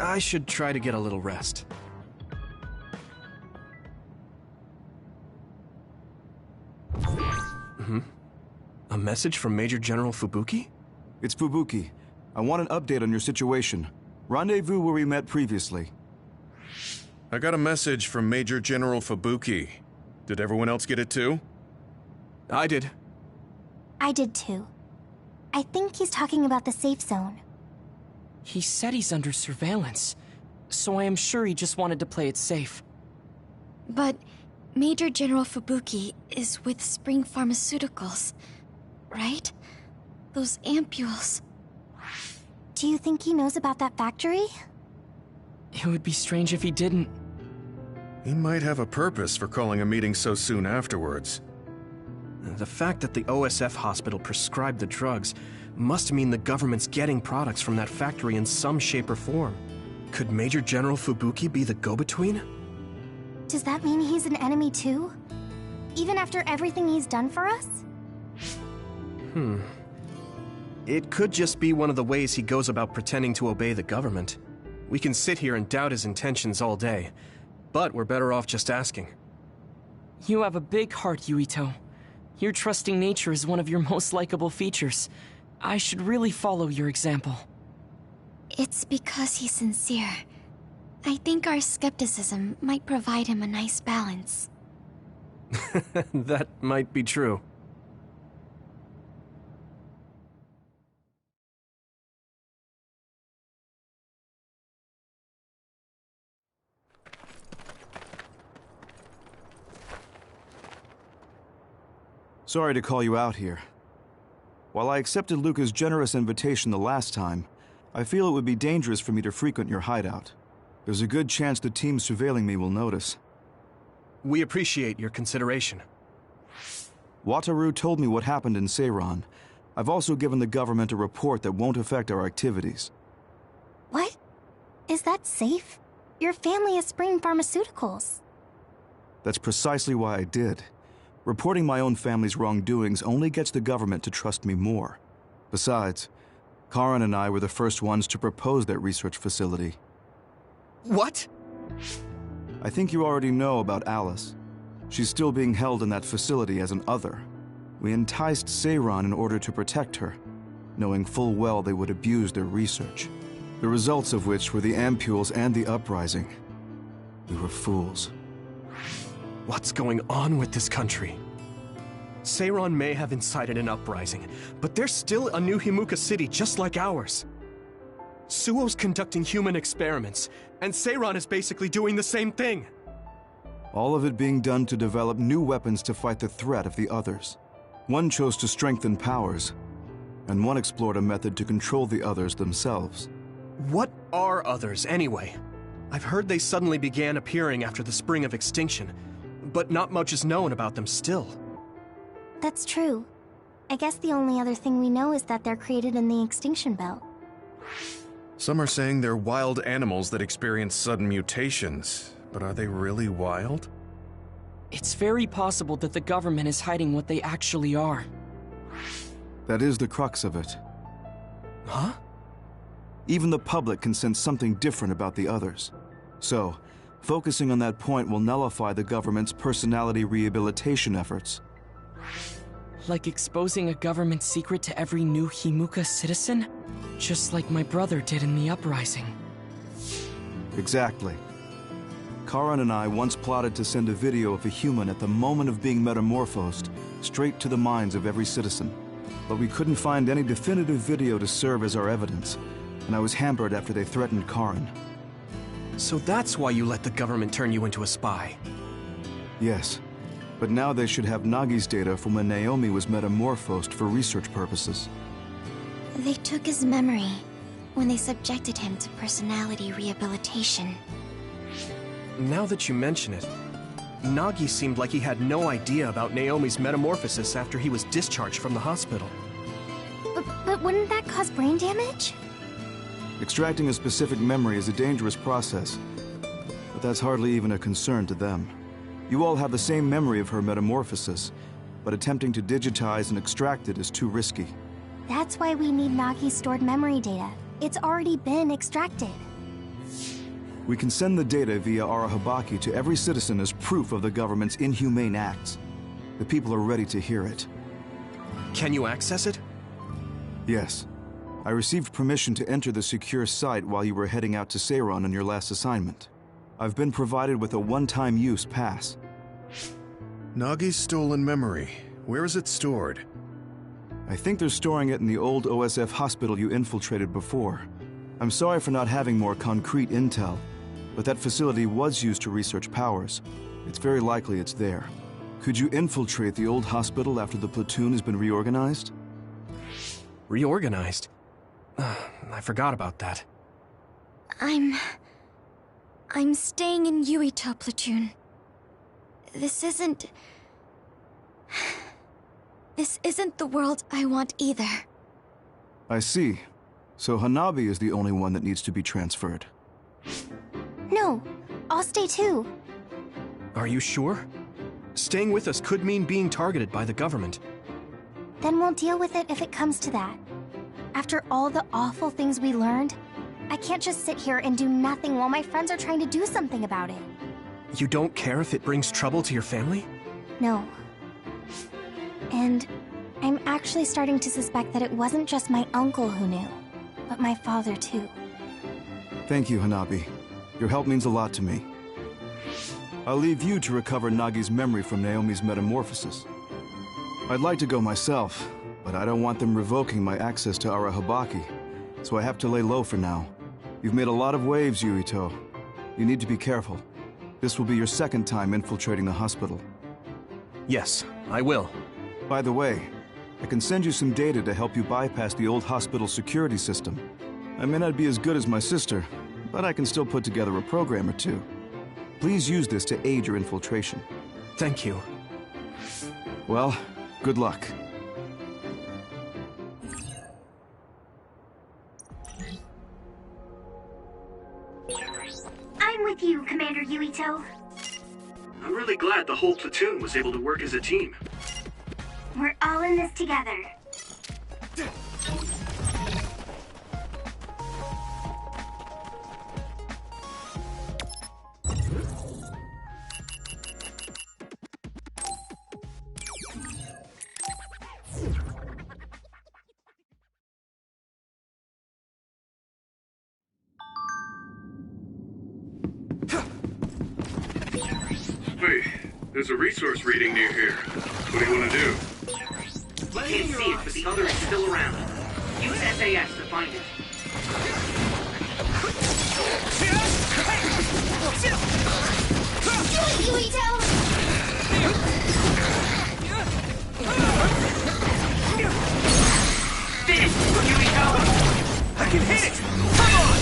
I should try to get a little rest. A message from Major General Fubuki? It's Fubuki. I want an update on your situation. Rendezvous where we met previously. I got a message from Major General Fubuki. Did everyone else get it too? I did. I did too. I think he's talking about the safe zone. He said he's under surveillance, so I am sure he just wanted to play it safe. But Major General Fubuki is with Spring Pharmaceuticals, right? Those ampules. Do you think he knows about that factory? It would be strange if he didn't. He might have a purpose for calling a meeting so soon afterwards. The fact that the OSF hospital prescribed the drugs must mean the government's getting products from that factory in some shape or form. Could Major General Fubuki be the go-between? Does that mean he's an enemy too? Even after everything he's done for us? It could just be one of the ways he goes about pretending to obey the government. We can sit here and doubt his intentions all day, but we're better off just asking. You have a big heart, Yuito. Your trusting nature is one of your most likable features. I should really follow your example. It's because he's sincere. I think our skepticism might provide him a nice balance. That might be true. Sorry to call you out here. While I accepted Luca's generous invitation the last time, I feel it would be dangerous for me to frequent your hideout. There's a good chance the team surveilling me will notice. We appreciate your consideration. Wataru told me what happened in Seiran. I've also given the government a report that won't affect our activities. What? Is that safe? Your family is Spring Pharmaceuticals. That's precisely why I did. Reporting my own family's wrongdoings only gets the government to trust me more. Besides, Karin and I were the first ones to propose that research facility. What? I think you already know about Alice. She's still being held in that facility as an other. We enticed Seiran in order to protect her, knowing full well they would abuse their research. The results of which were the ampules and the uprising. We were fools. What's going on with this country? Seiran may have incited an uprising, but there's still a new Himuka city just like ours. Suo's conducting human experiments, and Seiran is basically doing the same thing. All of it being done to develop new weapons to fight the threat of the others. One chose to strengthen powers, and one explored a method to control the others themselves. What are others, anyway? I've heard they suddenly began appearing after the Spring of Extinction, but not much is known about them still. That's true. I guess the only other thing we know is that they're created in the Extinction Belt. Some are saying they're wild animals that experience sudden mutations, but are they really wild? It's very possible that the government is hiding what they actually are. That is the crux of it. Huh? Even the public can sense something different about the others. So, focusing on that point will nullify the government's personality rehabilitation efforts. Like exposing a government secret to every new Himuka citizen? Just like my brother did in the uprising. Exactly. Karin and I once plotted to send a video of a human at the moment of being metamorphosed straight to the minds of every citizen. But we couldn't find any definitive video to serve as our evidence, and I was hampered after they threatened Karin. So that's why you let the government turn you into a spy? Yes, but now they should have Nagi's data from when Naomi was metamorphosed for research purposes. They took his memory when they subjected him to personality rehabilitation. Now that you mention it, Nagi seemed like he had no idea about Naomi's metamorphosis after he was discharged from the hospital. But wouldn't that cause brain damage? Extracting a specific memory is a dangerous process, but that's hardly even a concern to them. You all have the same memory of her metamorphosis, but attempting to digitize and extract it is too risky. That's why we need Nagi's stored memory data. It's already been extracted. We can send the data via Arahabaki to every citizen as proof of the government's inhumane acts. The people are ready to hear it. Can you access it? Yes. I received permission to enter the secure site while you were heading out to Seiron on your last assignment. I've been provided with a one-time use pass. Nagi's stolen memory. Where is it stored? I think they're storing it in the old OSF hospital you infiltrated before. I'm sorry for not having more concrete intel, but that facility was used to research powers. It's very likely it's there. Could you infiltrate the old hospital after the platoon has been reorganized? Reorganized? I forgot about that. I'm staying in Yuito platoon. This isn't the world I want either. I see. So Hanabi is the only one that needs to be transferred. No, I'll stay too. Are you sure? Staying with us could mean being targeted by the government. Then we'll deal with it if it comes to that. After all the awful things we learned, I can't just sit here and do nothing while my friends are trying to do something about it. You don't care if it brings trouble to your family? No. And I'm actually starting to suspect that it wasn't just my uncle who knew, but my father too. Thank you, Hanabi. Your help means a lot to me. I'll leave you to recover Nagi's memory from Naomi's metamorphosis. I'd like to go myself, but I don't want them revoking my access to Arahabaki, so I have to lay low for now. You've made a lot of waves, Yuito. You need to be careful. This will be your second time infiltrating the hospital. Yes, I will. By the way, I can send you some data to help you bypass the old hospital security system. I may not be as good as my sister, but I can still put together a program or two. Please use this to aid your infiltration. Thank you. Well, good luck. I'm with you, Commander Yuito. I'm really glad the whole platoon was able to work as a team. We're all in this together. Hey, there's a resource reading near here. What do you want to do? Can't see it, but the other is still around. Use SAS to find it. Yuito! Finish! Yuito! I can hit it! Come on!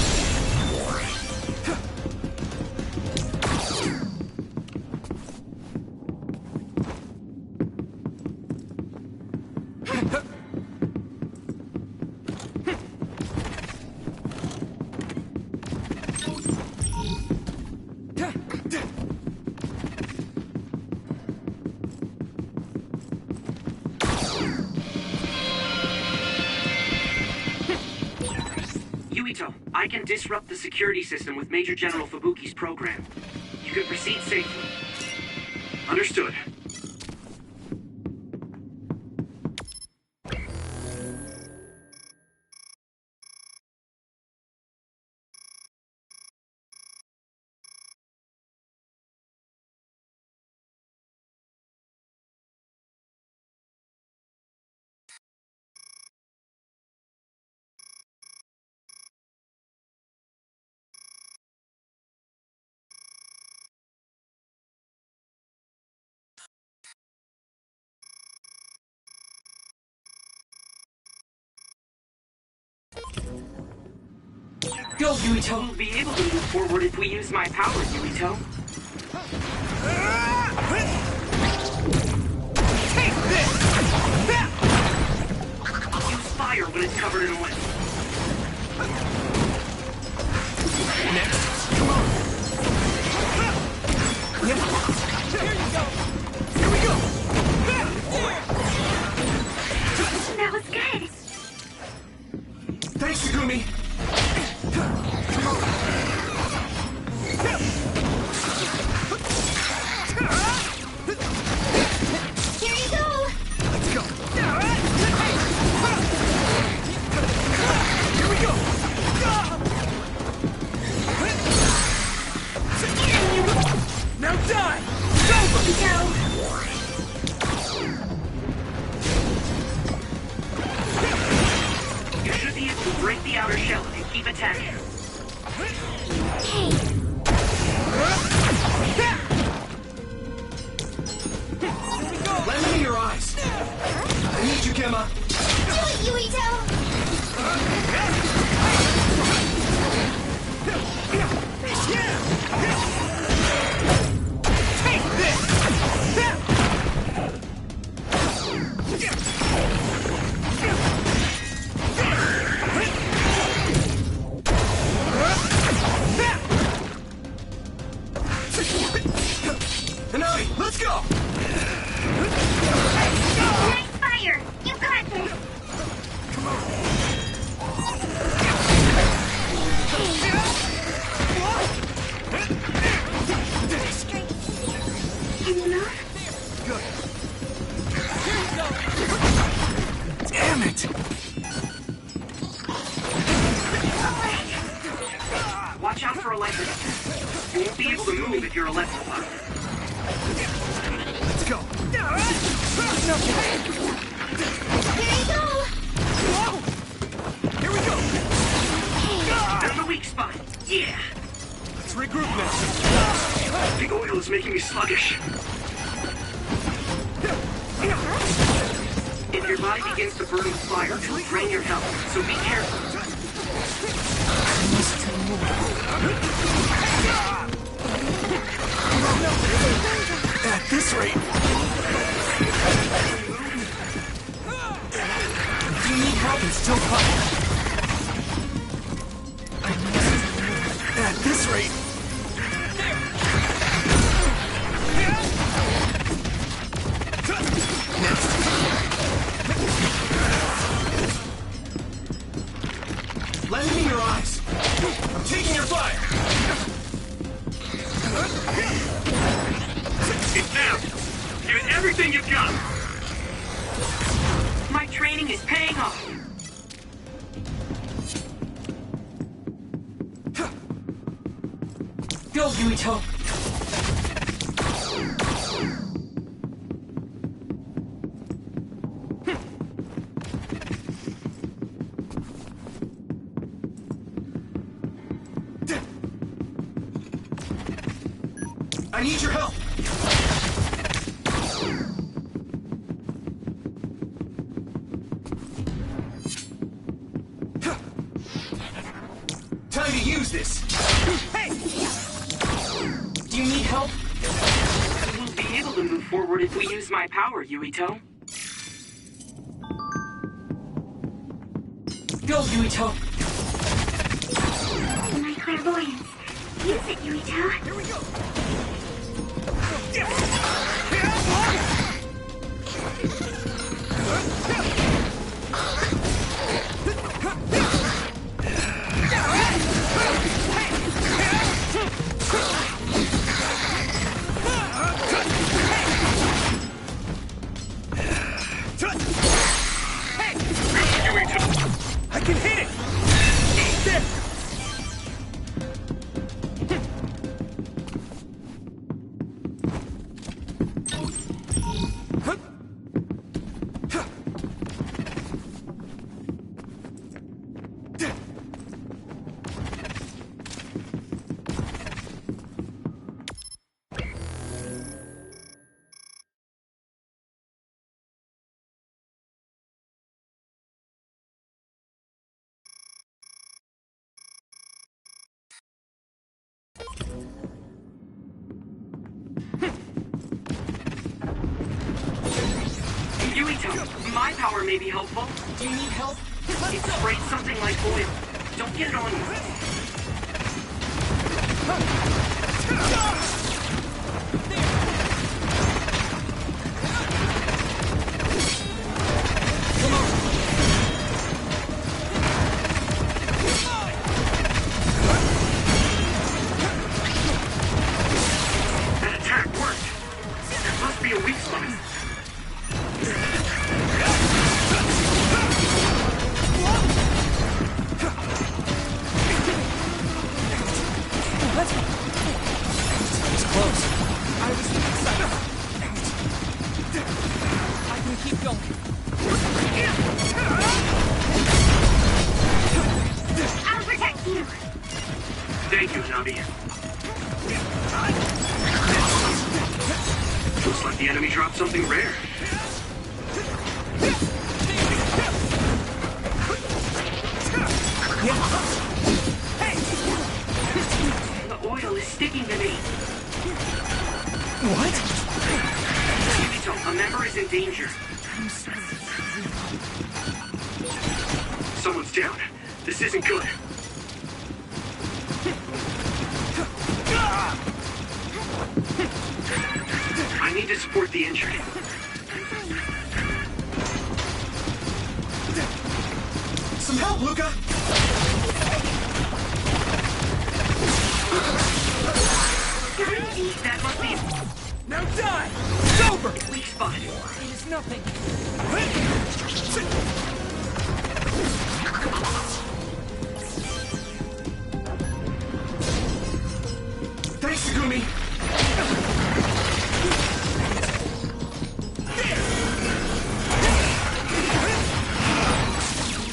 Yuito, I can disrupt the security system with Major General Fubuki's program. You can proceed safely. Understood. Go, Yuito! We'll be able to move forward if we use my power, Yuito. Take this! Use fire when it's covered in oil. Next, come on! Yeah. Here you go! Here we go! That was good! Thanks, Shigumi! Hanabi, let's go! Nice fire! You got this! Can you move? Damn it! Watch out for electric. You won't be able to move if you're electrified. Let's go! Here you go! Here we go! And the weak spot. Yeah. Let's regroup now. The oil is making me sluggish. If your body begins to burn with fire, it'll drain your health, so be careful. At this rate... If you need help, it's still fine. At this rate... Lend me your eyes. I'm taking your fire. It's now. Give it everything you've got. My training is paying off. Go, Yuito. I need your help. Time to use this. Hey! Do you need help? You won't be able to move forward if we use my power, Yuito. Go, Yuito. My clairvoyance. Use it, Yuito. Here we go. I can hit it. There. Yuito, my power may be helpful. Do you need help? It sprays something like oil. Don't get it on you. That attack worked. There must be a weak spot. It's close. I was excited. I can keep going. I'll protect you. Thank you, Nabi. Looks like the enemy dropped something rare. The oil is sticking to me. What? Yuito, a member is in danger. Someone's down. This isn't good. need to support the injured. Some help, Luca! That must be... Now die! It's over! Weak spot. It is nothing. Thanks, Segumi!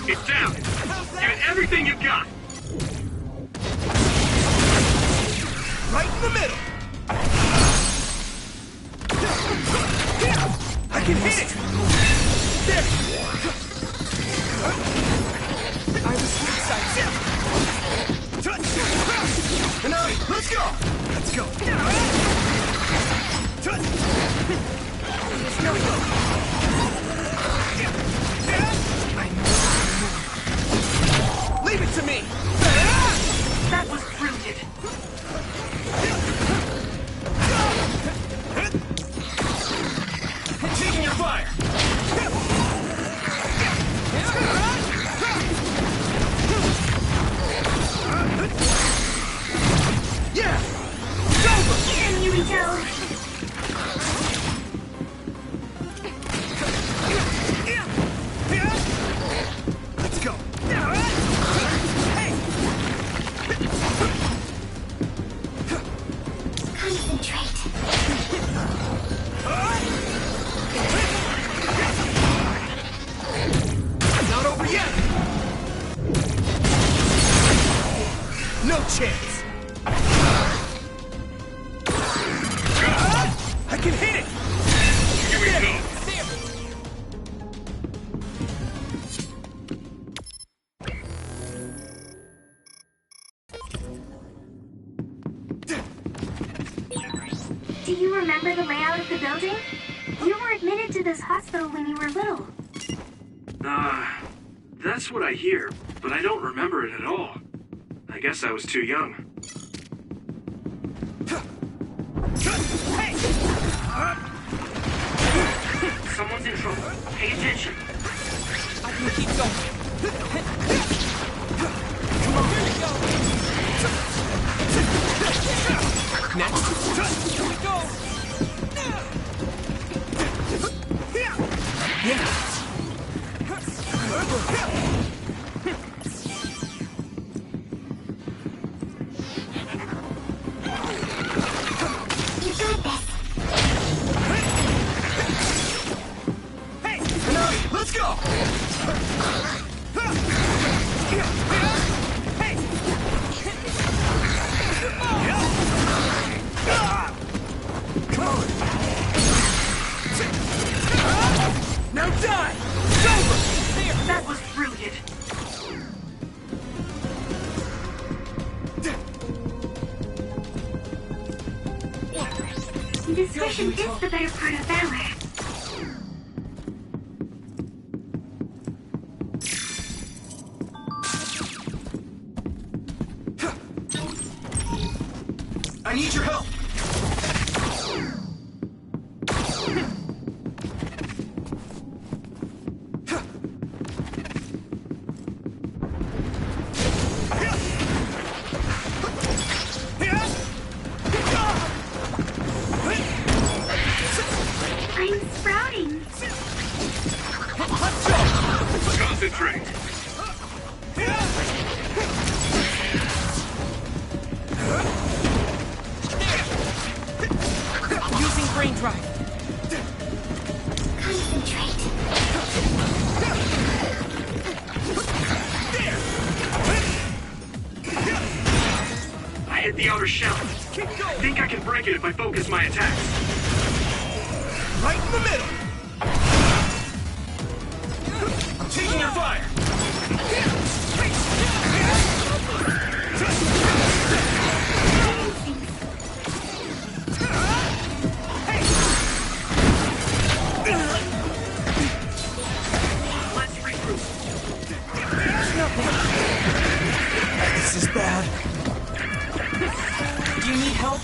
It's down. Give it everything you've got. Right in the middle! I can hit it! There! I was weak side. Now, let's go! Let's go! Leave it to me! That was brilliant. Taking your fire! Yeah! It's over! Get him, Yuito! Let's go! Concentrate. Not over yet! No chance! I can hit it! Here we go. Do you remember the layout of the building? You were admitted to this hospital when you were little. That's what I hear, but I don't remember it at all. I guess I was too young. Someone's in trouble. Pay attention. I can keep going. Come on. Here we go. Next! Here we go. Yeah! You got this. Hey! Let's go! Hey! Come on! Now die! It's over! That was brilliant. Discretion is the better part of valor. I need your help! I'm sprouting. Concentrate. Using brain drive. Concentrate. I hit the outer shell. I think I can break it if I focus my attacks. Right in the middle! I'm taking your fire! Let's regroup. This is bad. Do you need help?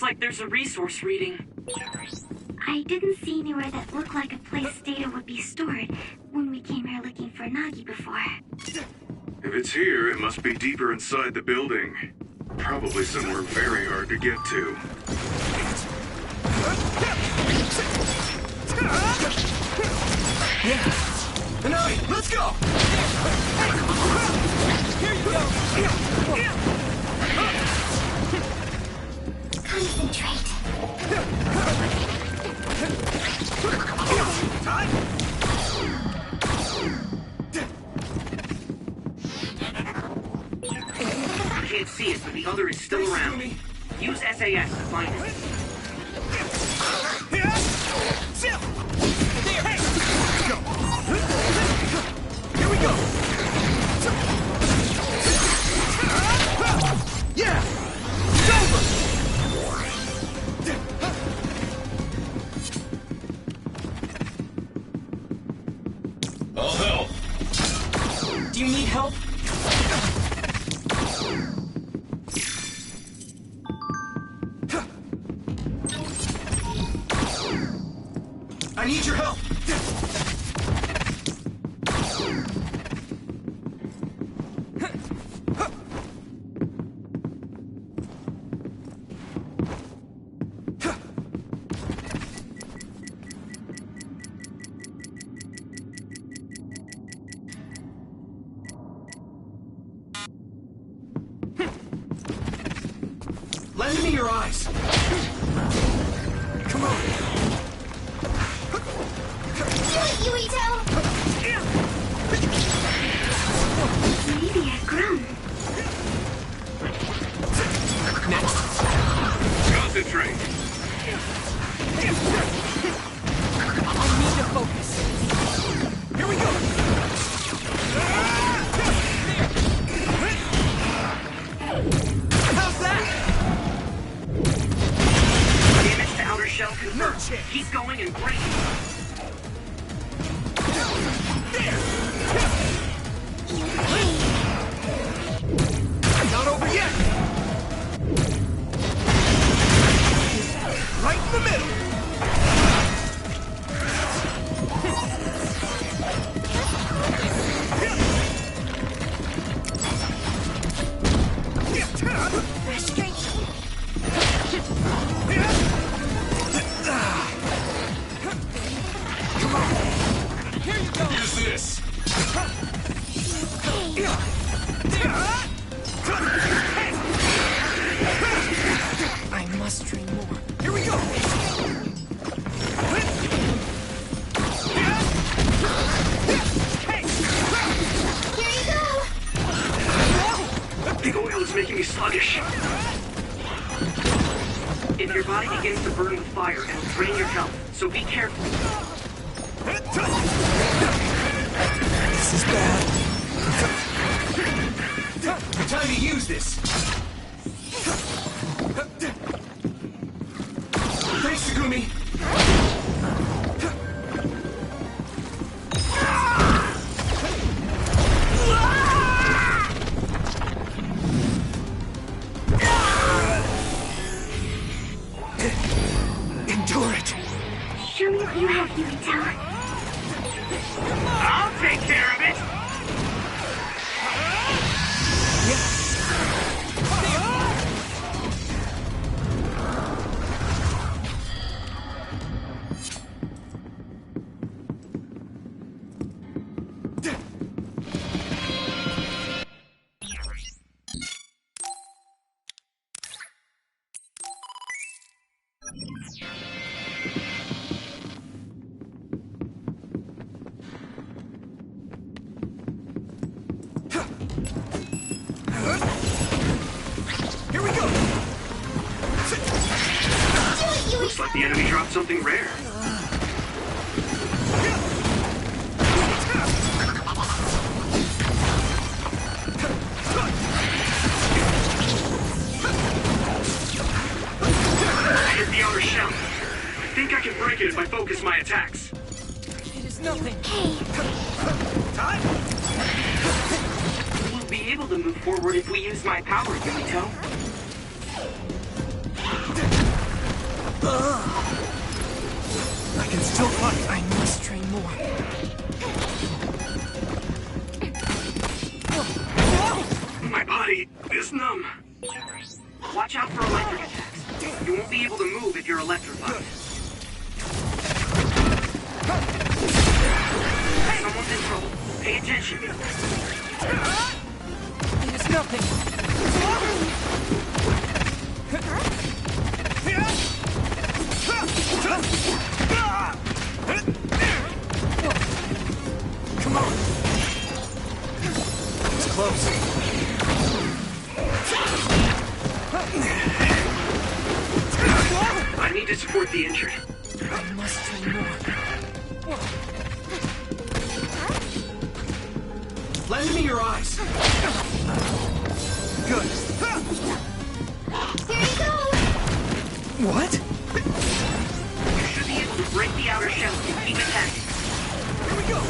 Looks like there's a resource reading. I didn't see anywhere that looked like a place data would be stored when we came here looking for Nagi before. If it's here, it must be deeper inside the building. Probably somewhere very hard to get to. Yeah. Nagi, let's go! Here you go! Concentrate. Time! I can't see it, but the other is still around. Use SAS to find it. There! Hey! Let's go! Here we go! Yeah! It's over! I'll help. Do you need help? I need your help! Lend me your eyes! Come on! Yuito! Maybe I've grown. Next! Concentrate. I need to focus. Here we go! How's that? Damage to outer shell confirmed. No chance. Keep going and break. Not over yet! Right in the middle! Use this. I must train more. Here we go! Here you go! The oil is making me sluggish. If your body begins to burn with fire, it'll drain your health, so be careful. This is bad. Time to use this. Thanks, Sugumi. Endure it. Show me what you have, Yuito. I'll take care of it! Here we go. Looks like the enemy dropped something rare. I hit the outer shell. I think I can break it if I focus my attacks. It is nothing. Time. We'll be able to move forward if we use my power, Yuito. still fight. I must train more. My body is numb. Watch out for electric attacks. You won't be able to move if you're electrified. Someone's in trouble. Pay attention. It is nothing. Come on. It's close. I need to support the injured. I must train more. Lend me your eyes. Good. Here you go! What? You should be able to break the outer shell and keep attacking. Here we go.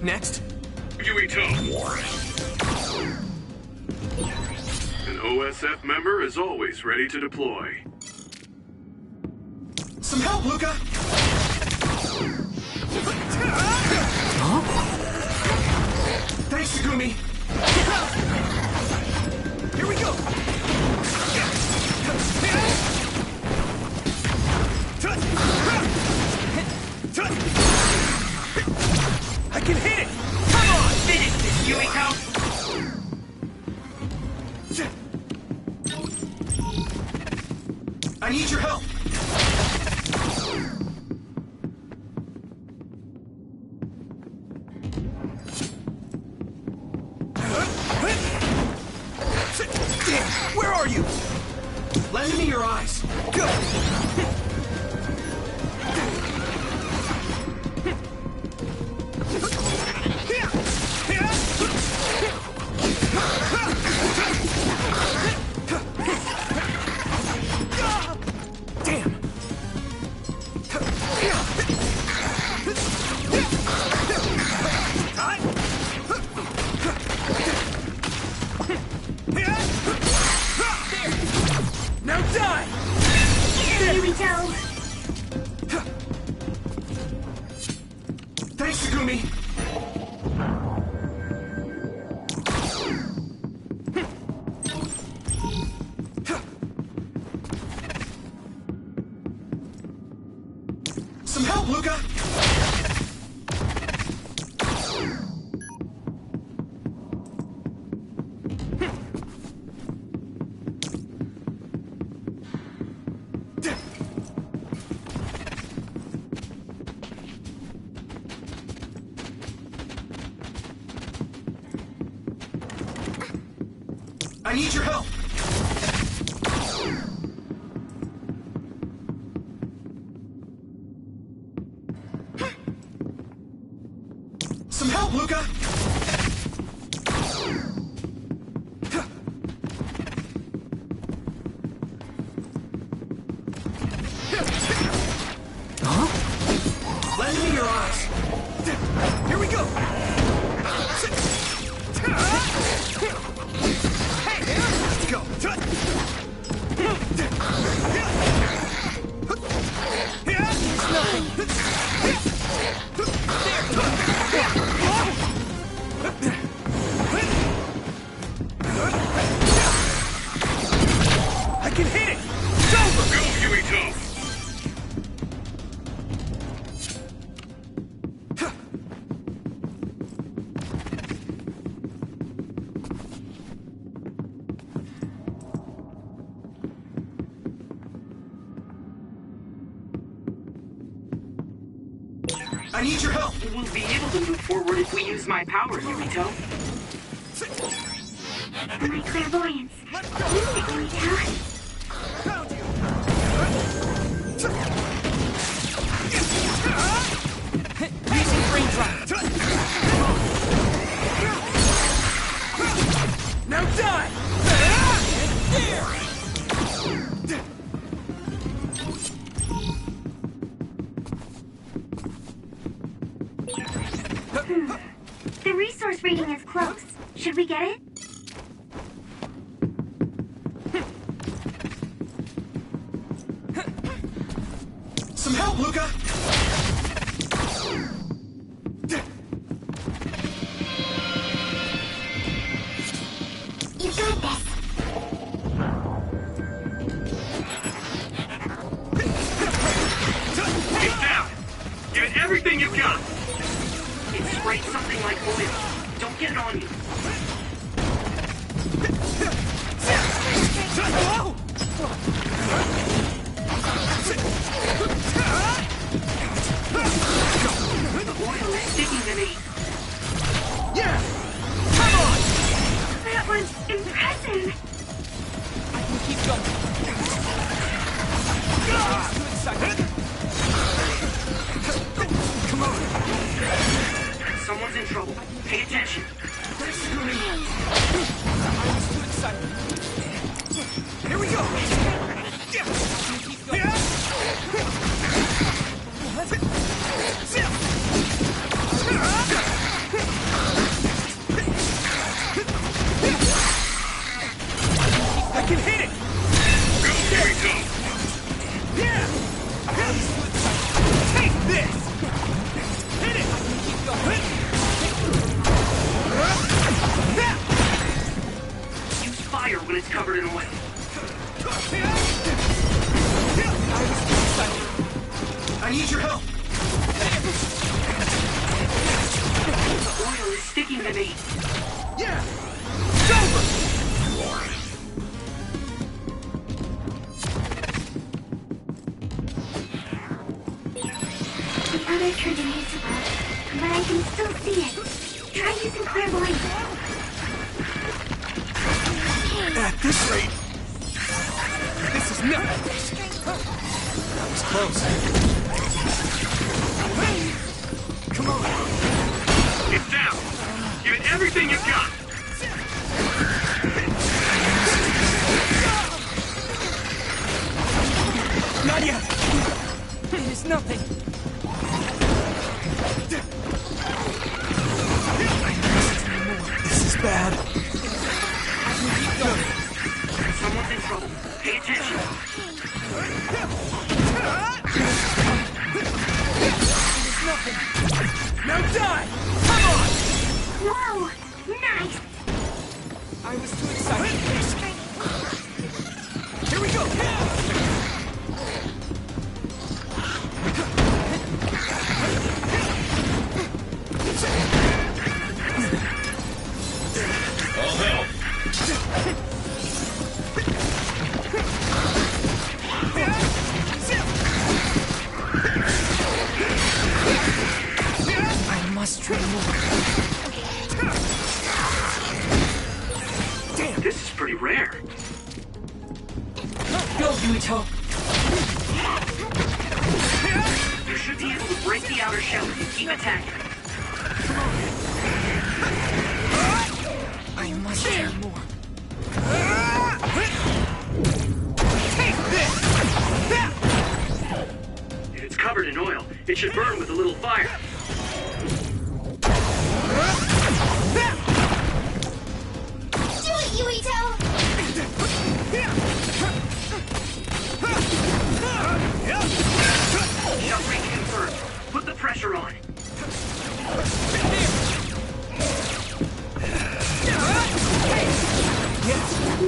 Next. Yuito. An OSF member is always ready to deploy. Some help, Luca! Thanks, Segumi! Here we go! I can hit it! Come on, finish this, Yuito! I need your help! Where are you? Lend me your eyes. Go! Damn! Now die! Here we go. Thanks, Segumi! Some help, Luca! I need your help! Some help, Luca! Huh? Lend me your eyes! Here we go! Let's go! I can hit it! It's over! Go, Yuito! I need your help! We'll be able to move forward if we use my power, Yuito. My clairvoyance. Use it, Yuito. Found you! Using brain trap. Now die! The resource rating is close. Should we get it? Some help, Luca! You got this. Get down! Give it everything you've got! It sprayed something like oil. Don't get it on you. The oil is sticking to me. Yeah! Come on! That was impressive. I can keep going. Too excited. Come on! Someone's in trouble. Pay attention. I was too excited. Here we go! I can keep going. I can hit it! Here we go. Yeah! Take this! Hit it! Keep going. Use fire when it's covered in oil. I need your help! The oil is sticking to me. Yeah! It's over! The other curtain is above, but I can still see it. Try using clairvoyance. At this rate, this is nothing. That was close. Come on. It's down. Give it everything you've got. Not yet. It is nothing. This is bad. I can keep going. Someone's in trouble. Pay attention. It is nothing. Now die! Come on! Whoa! Nice! I was too excited. Here we go! All help. I must try more. Damn! This is pretty rare. Go, Yuito. You should be able to break the outer shell if you keep attacking. I must try more. Take this! If it's covered in oil, it should burn with a little fire. Do it, Yuito! Shell rating confirmed. Put the pressure on.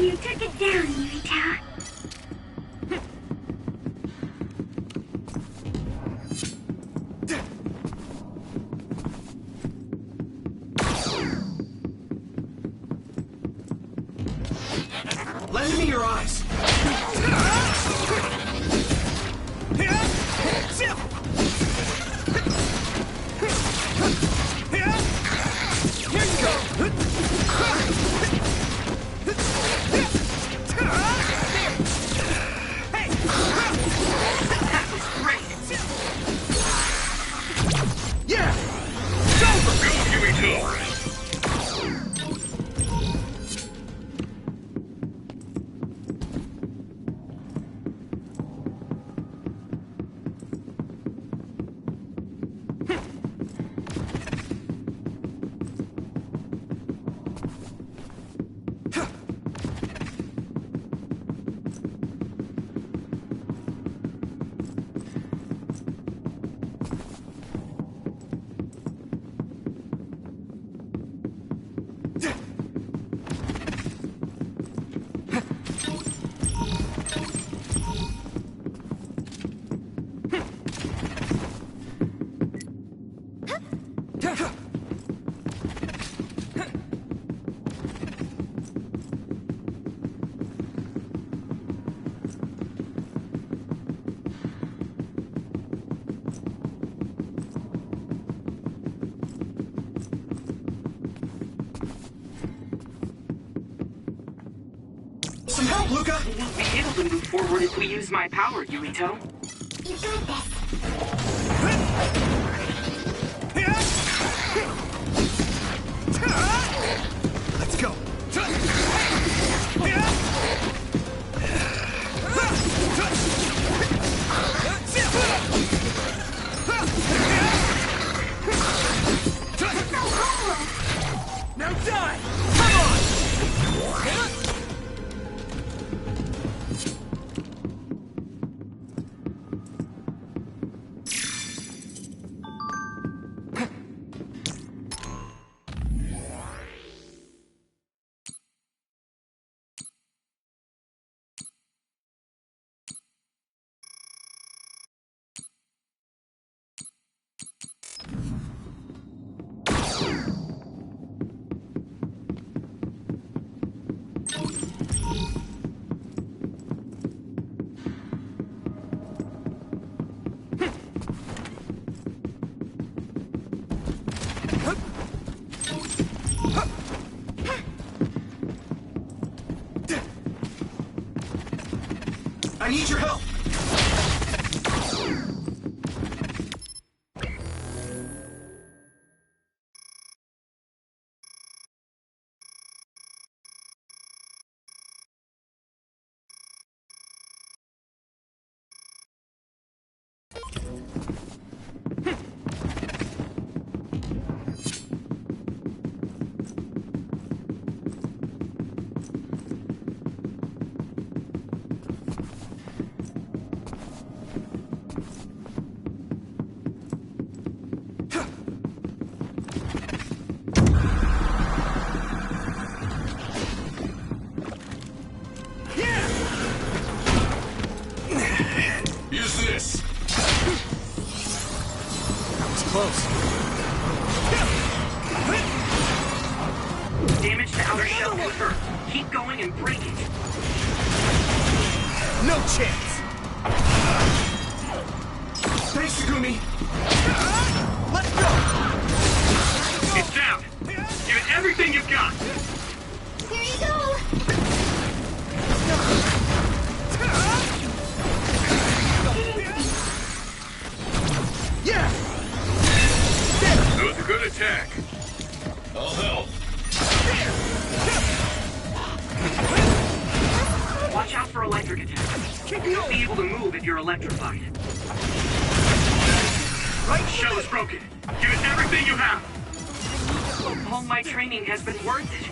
You took it down, Yuita. Lend me your eyes. Here you go. That was great. Yeah! It's over! Go, Yuito. Himuka! We won't be able to move forward if we use my power, Yuito. You got this. Let's go. Now die! Come on! I need your help! Use this. That was close. Damage to outer shell confirmed. Keep going and break it. No chance! Thanks, Shigumi! Let's go! It's down. Give it everything you've got. Here you go. Yeah! That was a good attack. I'll help. Watch out for electric attacks. You won't be able to move if you're electrified. Right shell is broken. Give it everything you have. All my training has been worth it.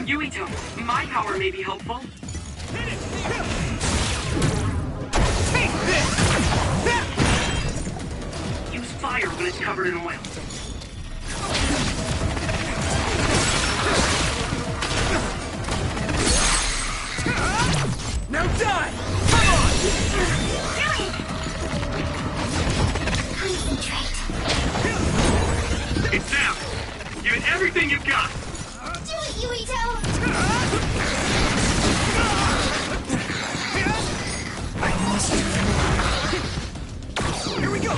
Yuito, my power may be helpful. Take this! Use fire when it's covered in oil. Now die! Come on! Concentrate. It's down. Give it everything you've got. Do it, Yuito. I must. Here we go!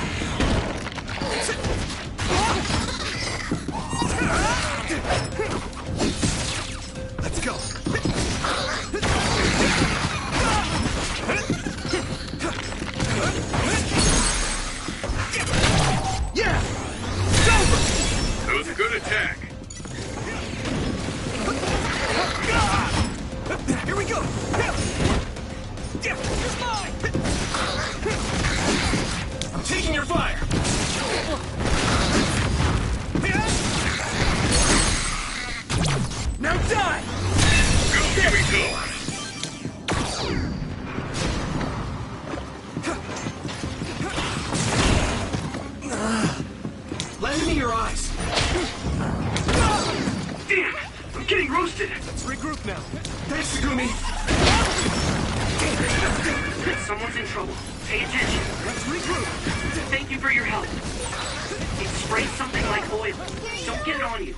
Let's go! Yeah! It's over! That was a good attack. Here we go! Here's mine! I'm taking your fire! Now die! Go, here we go. Let me your eyes! Damn! I'm getting roasted! Let's regroup now. Thanks, Shigumi! Someone's in trouble. Pay attention. Let's regroup! Thank you for your help. It sprayed something like oil. Don't get it on you.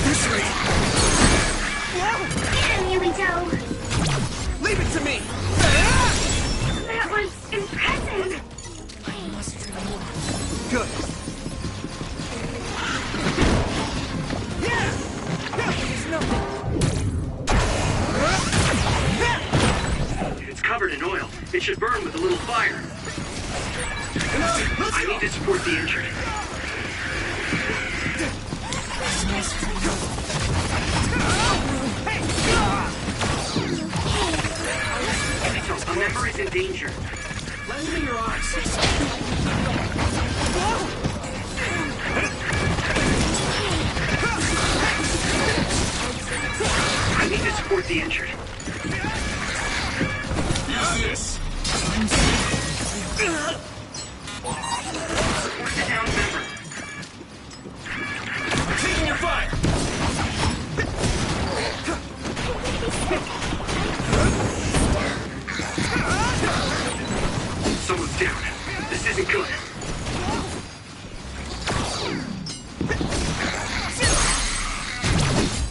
This way! Yuito. Leave it to me! That was impressive. Good. It's covered in oil. It should burn with a little fire. I need to support the injured. A member is in danger. Lend me your arms. I need to support the injured. Use this. Support the down member. Taking your fire. Someone's down. This isn't good.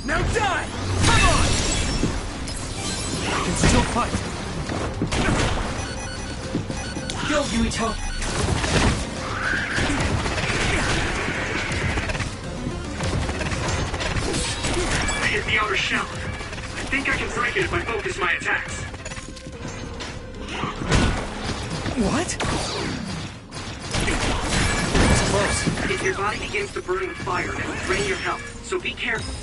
Now die! Come on! I can still fight. Go, Yuito. I hit the outer shell. I think I can break it if I focus my attacks. What? It's close. If your body begins to burn with fire, it will drain your health, so be careful.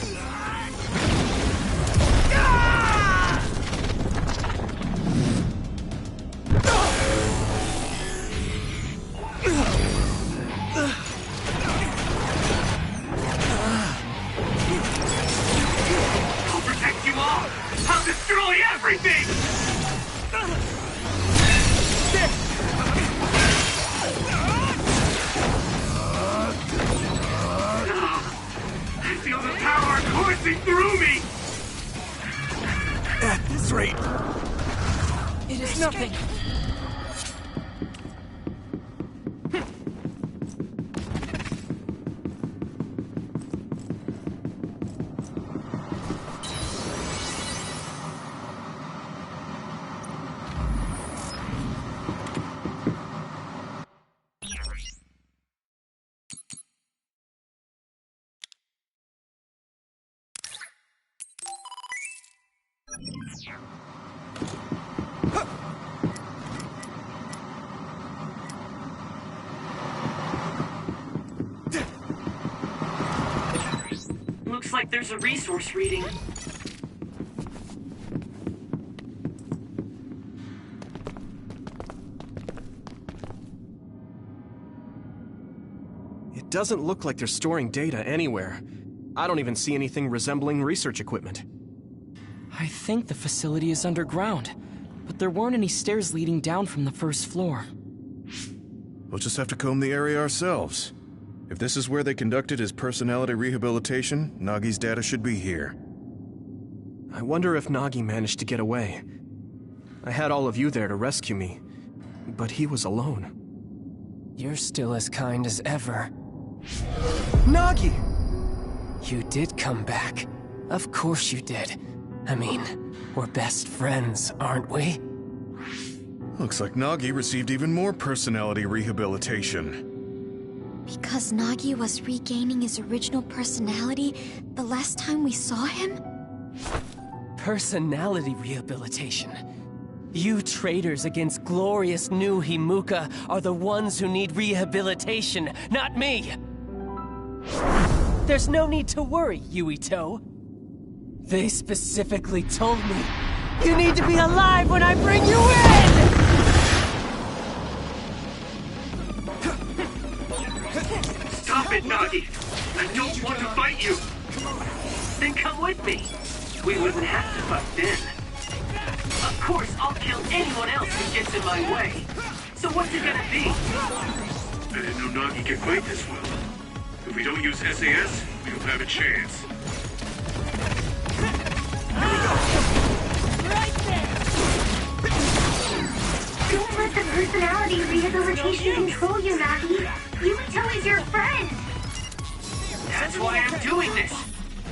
I'll protect you all! I'll destroy everything! I feel the power coursing through me! At this rate, It is nothing. Looks like there's a resource reading. It doesn't look like they're storing data anywhere. I don't even see anything resembling research equipment. I think the facility is underground, but there weren't any stairs leading down from the first floor. We'll just have to comb the area ourselves. If this is where they conducted his personality rehabilitation, Nagi's data should be here. I wonder if Nagi managed to get away. I had all of you there to rescue me, but he was alone. You're still as kind as ever. Nagi! You did come back. Of course you did. I mean, we're best friends, aren't we? Looks like Nagi received even more personality rehabilitation. Because Nagi was regaining his original personality the last time we saw him? Personality rehabilitation. You traitors against glorious new Himuka are the ones who need rehabilitation, not me! There's no need to worry, Yuito. They specifically told me you need to be alive when I bring you in! Stop it, Nagi! I don't want to fight you! Then come with me! We wouldn't have to fight then. Of course, I'll kill anyone else who gets in my way. So what's it gonna be? I didn't know Nagi could fight this well. If we don't use SAS, we don't have a chance. Don't let the personality rehabilitation control you, Nagi. Yuito is your friend. That's why I'm doing this.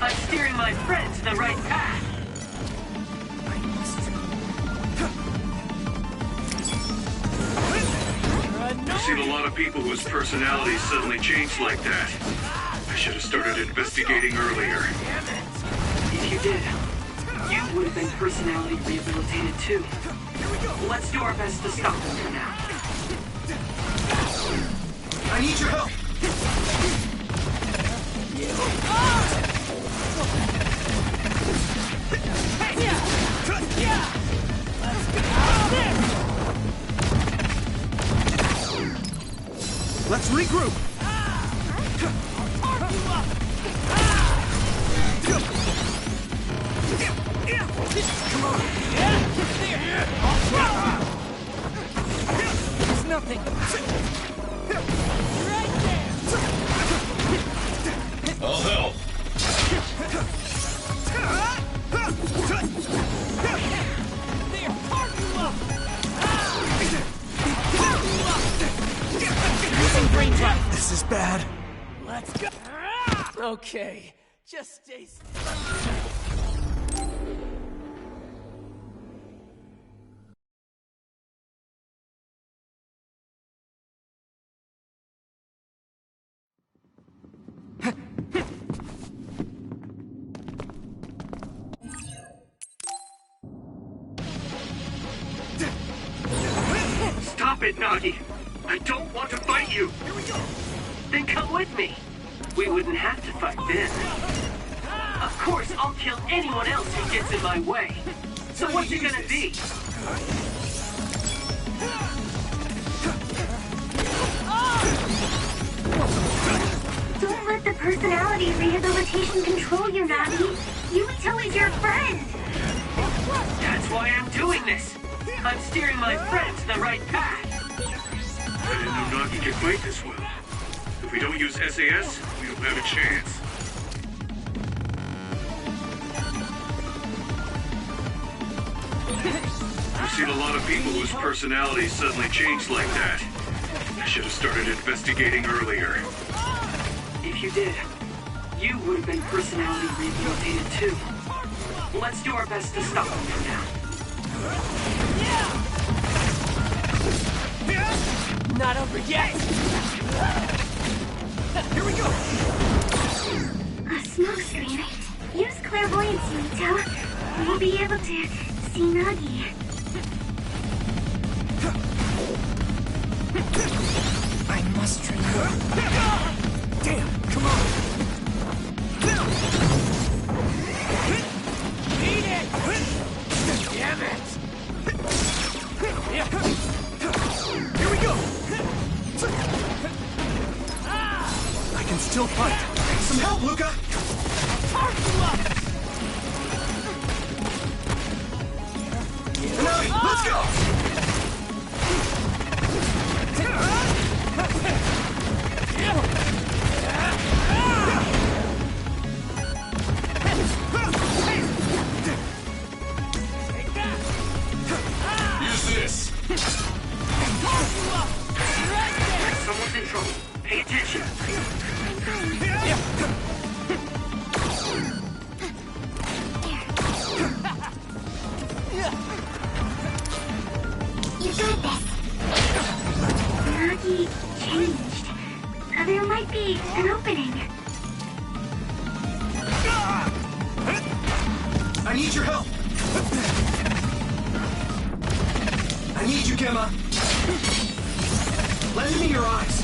I'm steering my friend to the right path. I've seen a lot of people whose personalities suddenly changed like that. I should have started investigating earlier. If you did, you would have been personality rehabilitated too. Let's do our best to stop them for now. I need your help! Let's regroup! Come on! There's nothing. Right there. I'll help. There, park you up. Using brain trap. This is bad. Let's go. Okay, just stay still. Stop it, Nagi! I don't want to fight you! Here we go! Then come with me! We wouldn't have to fight then. Of course, I'll kill anyone else who gets in my way. So what's it gonna be? Don't let the personality rehabilitation control you, Nagi. Yuito is your friend. That's why I'm doing this. I'm steering my friend to the right path. I didn't know Nagi could fight this well. If we don't use SAS, we don't have a chance. I've seen a lot of people whose personalities suddenly changed like that. I should have started investigating earlier. If you did, you would have been personality rehabilitated too. Let's do our best to stop them for now. Not over yet. Here we go. A smoke screen. Use clairvoyance, Yuito. We'll be able to see Nagi. I must remember. Damn, come on! Eat it! Damn it! Here we go! I can still fight. Some help, Luca! Now, let's go! Use this! Someone's in trouble. Pay attention. You got this. Nagi changed. There might be an opening. I need your help! I need you, Gemma! Lend me your eyes!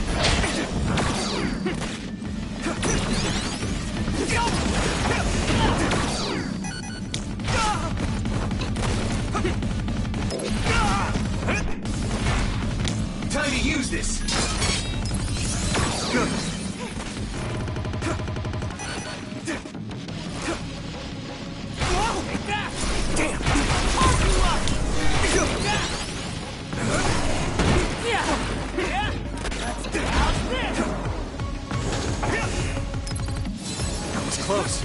Time to use this! Good. Damn! That was close.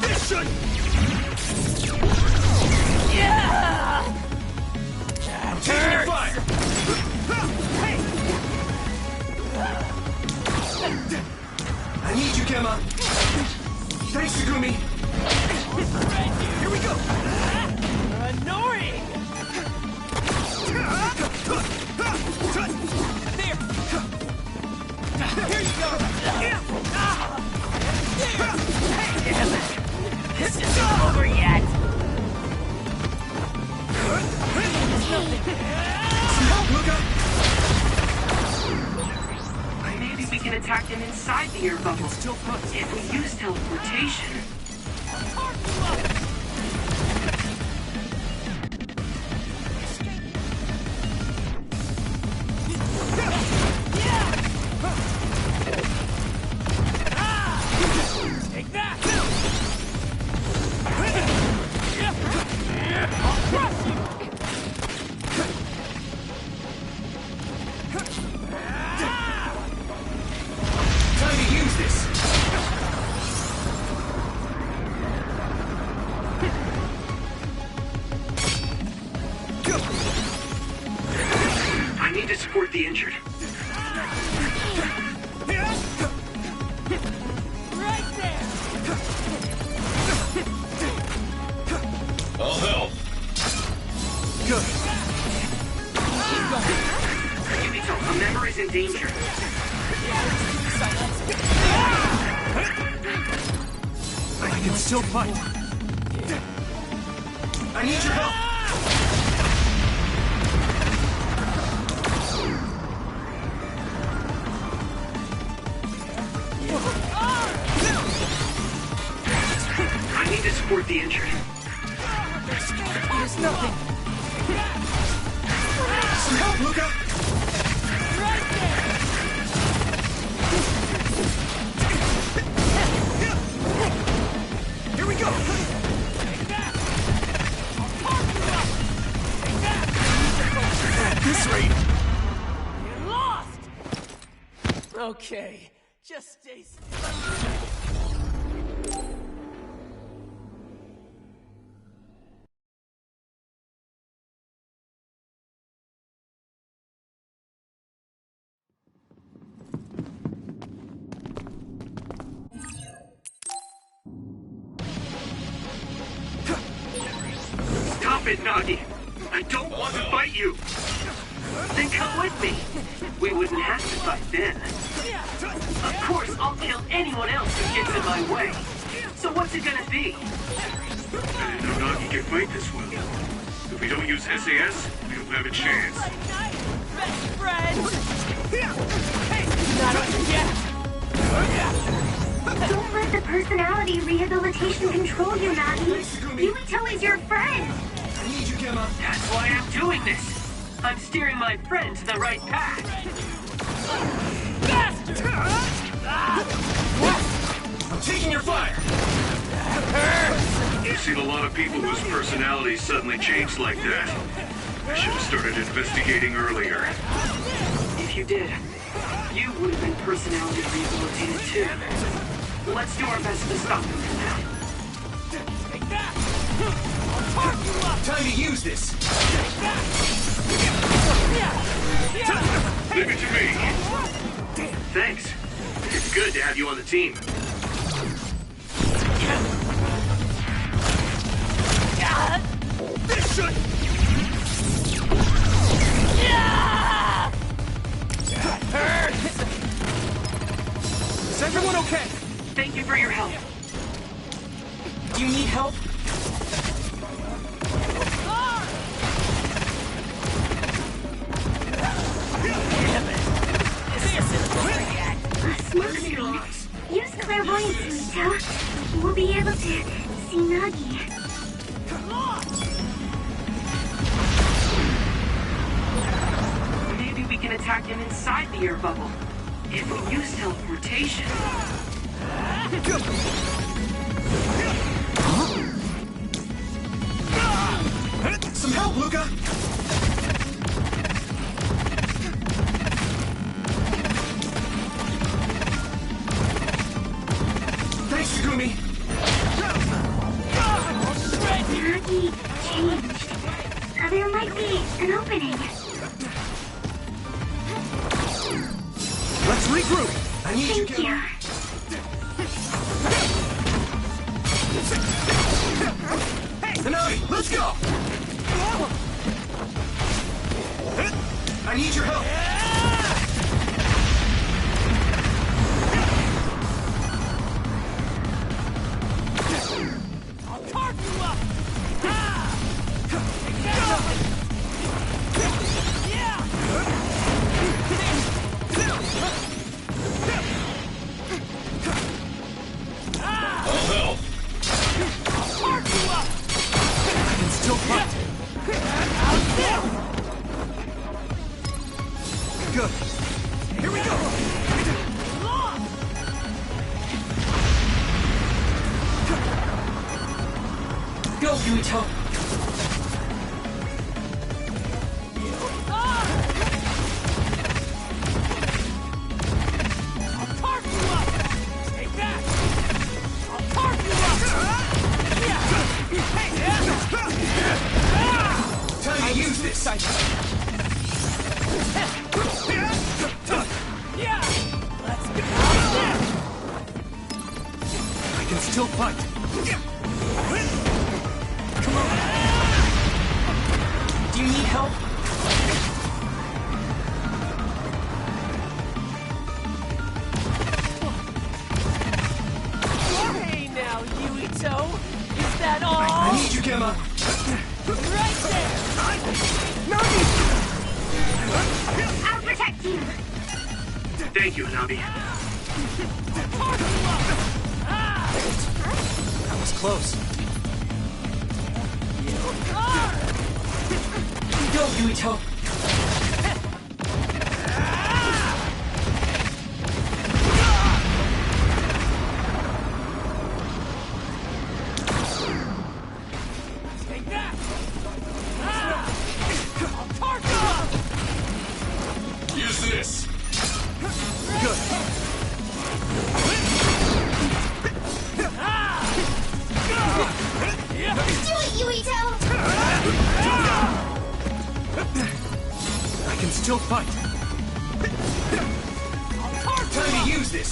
This should... I'm taking your fire! I need you, Gemma. Thanks, Sugumi. Here we go. Annoying! There! inside the air bubble. If we use teleportation... Take that! Time to use this! I need to support the injured. Right there! I'll help. Good. Yumito, a member is in danger. I can still fight. I need your help. I need to support the injured. There's nothing. Some help, Luca. Right there! Here we go. Take that! I'll park you up! Take that! At this rate. You lost! Okay, just stay still. Stop it, Nagi! I don't want to fight you! Then come with me! We wouldn't have to fight then. Of course, I'll kill anyone else who gets in my way. So what's it gonna be? I didn't know Nagi can fight this well. If we don't use SAS, we don't have a chance. Best friends! Hey, not over yet! Don't let the personality rehabilitation control you, Nagi. Yumito is your friend. I need you, Gemma. That's why I'm doing this. I'm steering my friend to the right path. Bastard! I'm taking your fire. I've seen a lot of people whose personalities suddenly changed like that. I should have started investigating earlier. If you did, you would have been personality rehabilitated too. Let's do our best to stop them for now. Take that! I'll park you up! Time to use this. Take that! Leave it to me. Thanks. It's good to have you on the team. This should. That hurts! Is everyone okay? Thank you for your help. Do you need help? A smoke screen. Use clairvoyance, Yumito. We'll be able to see Nagi. Maybe we can attack him inside the air bubble. If we use teleportation. Some help, Luca. Thanks, Takumi. Nagi changed. There might be an opening. Let's regroup. I need Thank you. Hanami, let's go. I need your help. I'll carve you up! Yuito! Time to use this! Let's go! I can still fight. Come on! Do you need help? Hey now, Yuito! Is that all? I need you, Gemma. Right there! I'll protect you. Thank you, Nabi. That was close. Go, Yuito! Take that! Use this! Do it, Yuito! I can still fight. Time to use this!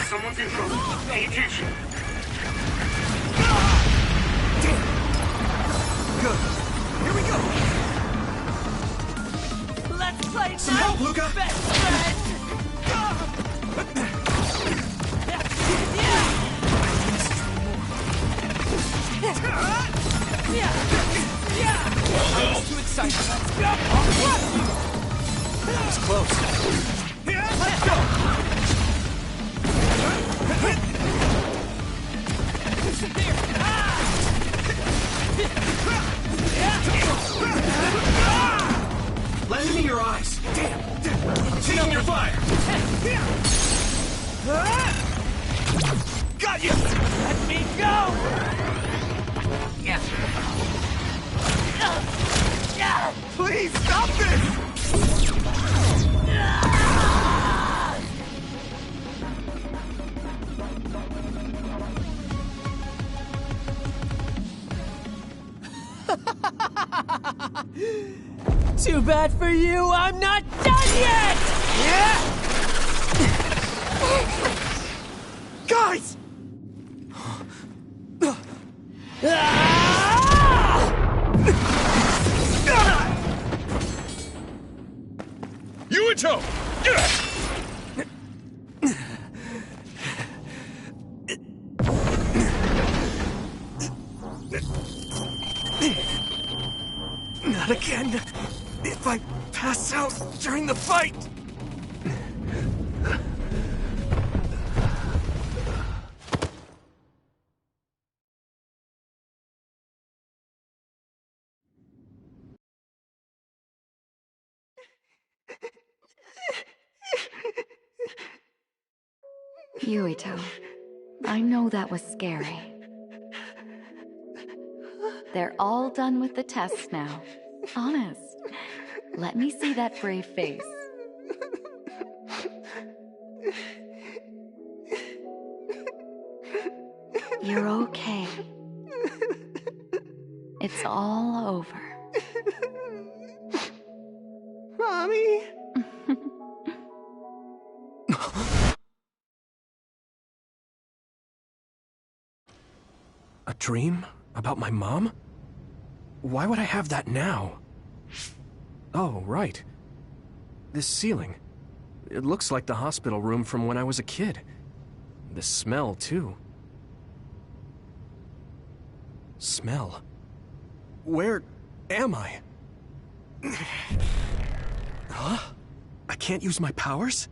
Someone's in trouble. Pay attention. Good. Here we go. Let's play Some help, Luca. best friend! I was too excited. Let's go! That was close. Let's go. Lend me your eyes. Damn. Taking your fire. Got you. Let me go! Please stop this. Too bad for you, I'm not done yet! Guys. Yuito! Not again. If I pass out during the fight. Yuito, I know that was scary. They're all done with the tests now. Honest. Let me see that brave face. You're okay. It's all over. Mommy. A dream? About my mom? Why would I have that now? Oh, right. This ceiling. It looks like the hospital room from when I was a kid. The smell, too. Smell? Where am I? Huh? I can't use my powers?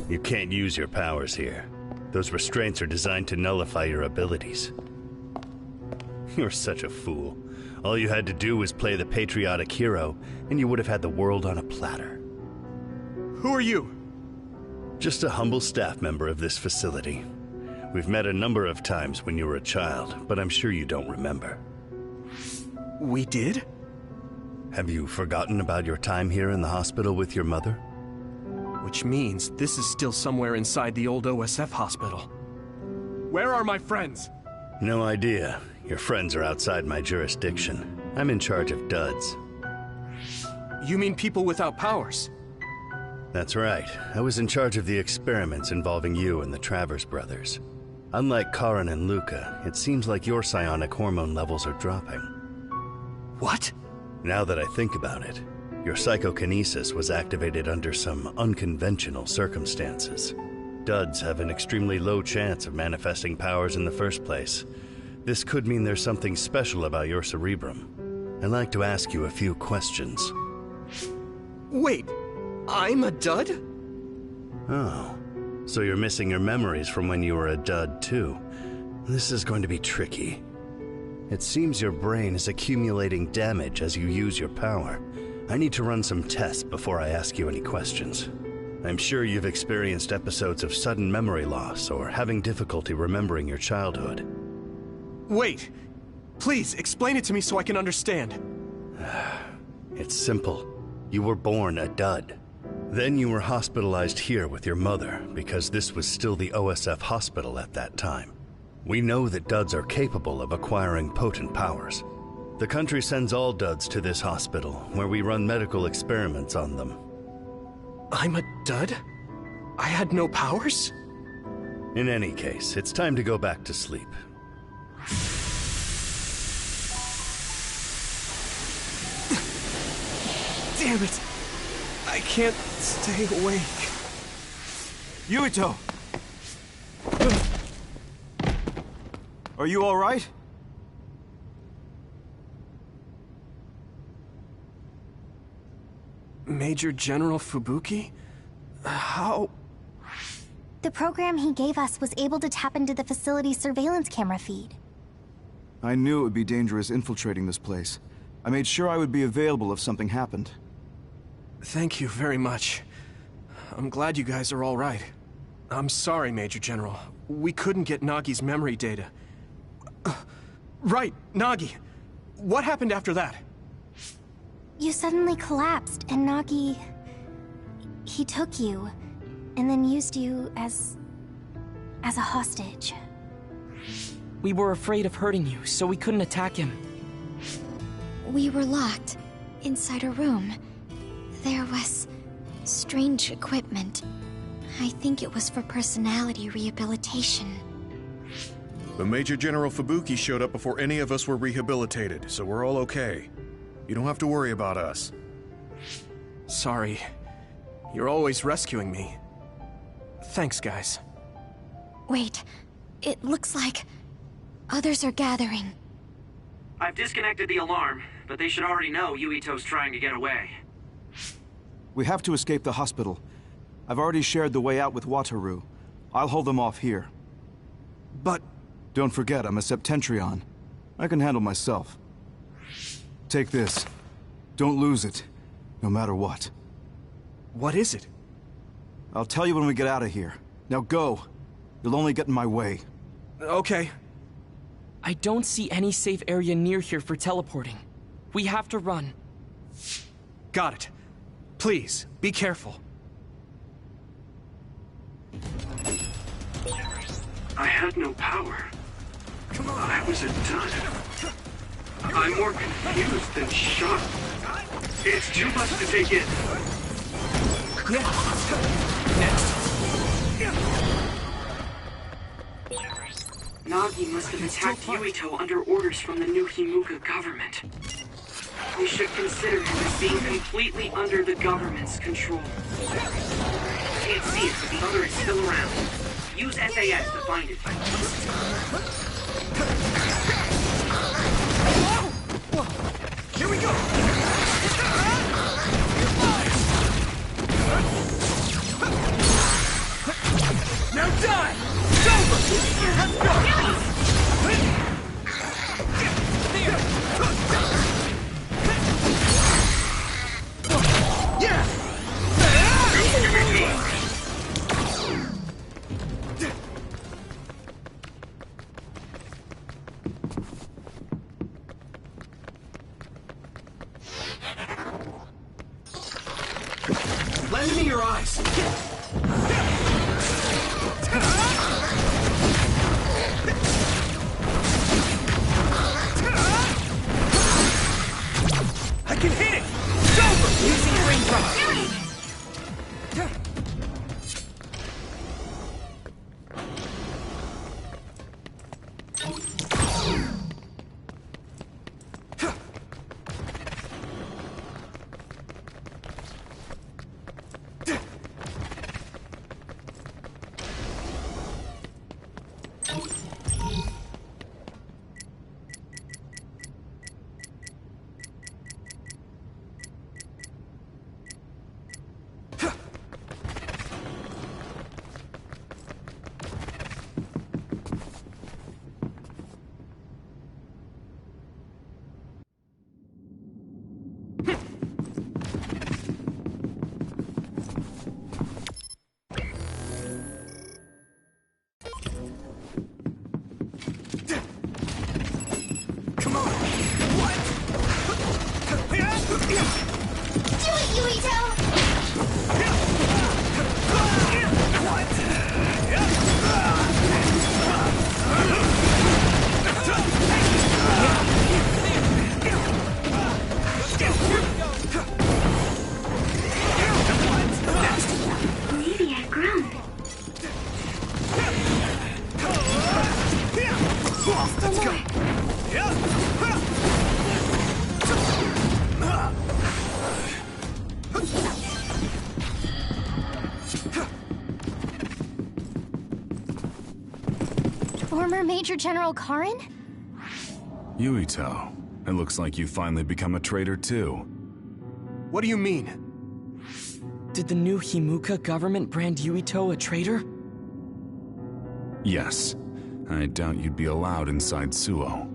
You can't use your powers here. Those restraints are designed to nullify your abilities. You're such a fool. All you had to do was play the patriotic hero, and you would have had the world on a platter. Who are you? Just a humble staff member of this facility. We've met a number of times when you were a child, but I'm sure you don't remember. We did? Have you forgotten about your time here in the hospital with your mother? Which means this is still somewhere inside the old OSF hospital. Where are my friends? No idea. Your friends are outside my jurisdiction. I'm in charge of duds. You mean people without powers? That's right. I was in charge of the experiments involving you and the Travers brothers. Unlike Karin and Luca, it seems like your psionic hormone levels are dropping. What? Now that I think about it, your psychokinesis was activated under some unconventional circumstances. Duds have an extremely low chance of manifesting powers in the first place. This could mean there's something special about your cerebrum. I'd like to ask you a few questions. Wait, I'm a dud? Oh, so you're missing your memories from when you were a dud too. This is going to be tricky. It seems your brain is accumulating damage as you use your power. I need to run some tests before I ask you any questions. I'm sure you've experienced episodes of sudden memory loss or having difficulty remembering your childhood. Wait, please explain it to me so I can understand. It's simple. You were born a dud. Then you were hospitalized here with your mother because this was still the OSF hospital at that time. We know that duds are capable of acquiring potent powers. The country sends all duds to this hospital, where we run medical experiments on them. I'm a dud? I had no powers? In any case, it's time to go back to sleep. Damn it! I can't stay awake. Yuito! Are you all right? Major General Fubuki? How? The program he gave us was able to tap into the facility's surveillance camera feed. I knew it would be dangerous infiltrating this place. I made sure I would be available if something happened. Thank you very much. I'm glad you guys are all right. I'm sorry, Major General. We couldn't get Nagi's memory data. Right, Nagi. What happened after that? You suddenly collapsed, and Nagi... he took you, and then used you as a hostage. We were afraid of hurting you, so we couldn't attack him. We were locked inside a room. There was strange equipment. I think it was for personality rehabilitation. But Major General Fubuki showed up before any of us were rehabilitated, so we're all okay. You don't have to worry about us. Sorry. You're always rescuing me. Thanks, guys. Wait, it looks like others are gathering. I've disconnected the alarm, but they should already know Yuito's trying to get away. We have to escape the hospital. I've already shared the way out with Wataru. I'll hold them off here. But... Don't forget, I'm a Septentrion. I can handle myself. Take this. Don't lose it, no matter what. What is it? I'll tell you when we get out of here. Now go. You'll only get in my way. Okay. I don't see any safe area near here for teleporting. We have to run. Got it. Please, be careful. I had no power. I was a dud. I'm more confused than shocked. It's too much to take in. Nagi must have attacked Yuito under orders from the new Himuka government. We should consider him as being completely under the government's control. Can't see it, but the other is still around. Use SAS to find it. Here we go! Now die! It's over! Let's go! Yeah! Lend me your eyes! I can hit it! It's over! Using raindrop! Former Major General Karin? Yuito, it looks like you finally become a traitor too. What do you mean? Did the new Himuka government brand Yuito a traitor? Yes. I doubt you'd be allowed inside Suo.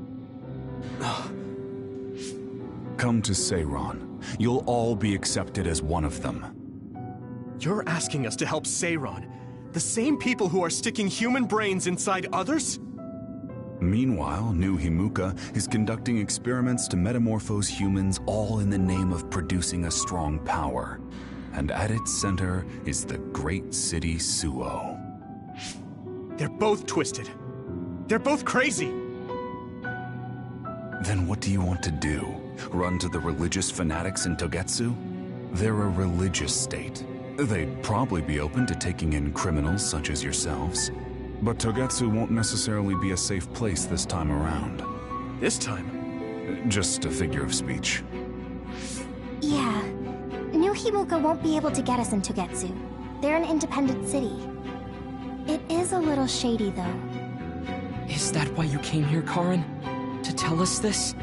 Come to Seiron. You'll all be accepted as one of them. You're asking us to help Seiron? The same people who are sticking human brains inside others? Meanwhile, New Himuka is conducting experiments to metamorphose humans, all in the name of producing a strong power. And at its center is the great city Suo. They're both twisted. They're both crazy. Then what do you want to do? Run to the religious fanatics in Togetsu? They're a religious state. They'd probably be open to taking in criminals such as yourselves. But Togetsu won't necessarily be a safe place this time around. This time? Just a figure of speech. Yeah. New Himuka won't be able to get us in Togetsu. They're an independent city. It is a little shady, though. Is that why you came here, Karin? To tell us this?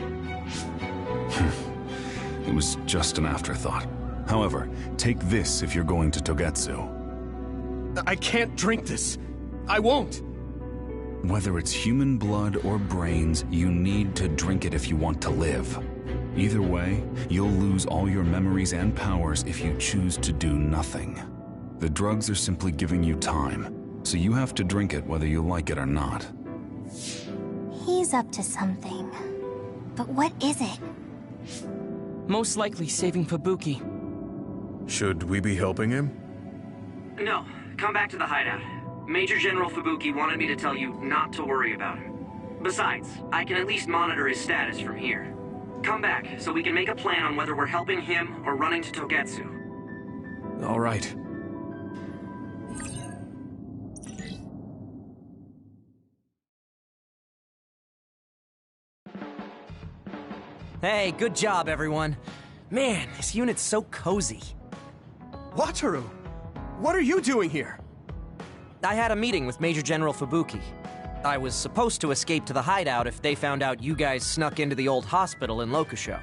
It was just an afterthought. However, take this if you're going to Togetsu. I can't drink this. I won't. Whether it's human blood or brains, you need to drink it if you want to live. Either way, you'll lose all your memories and powers if you choose to do nothing. The drugs are simply giving you time, so you have to drink it whether you like it or not. He's up to something. But what is it? Most likely saving Fubuki. Should we be helping him? No, come back to the hideout. Major General Fubuki wanted me to tell you not to worry about him. Besides, I can at least monitor his status from here. Come back, so we can make a plan on whether we're helping him or running to Togetsu. All right. Hey, good job, everyone. Man, this unit's so cozy. Wataru! What are you doing here? I had a meeting with Major General Fubuki. I was supposed to escape to the hideout if they found out you guys snuck into the old hospital in Lokusho.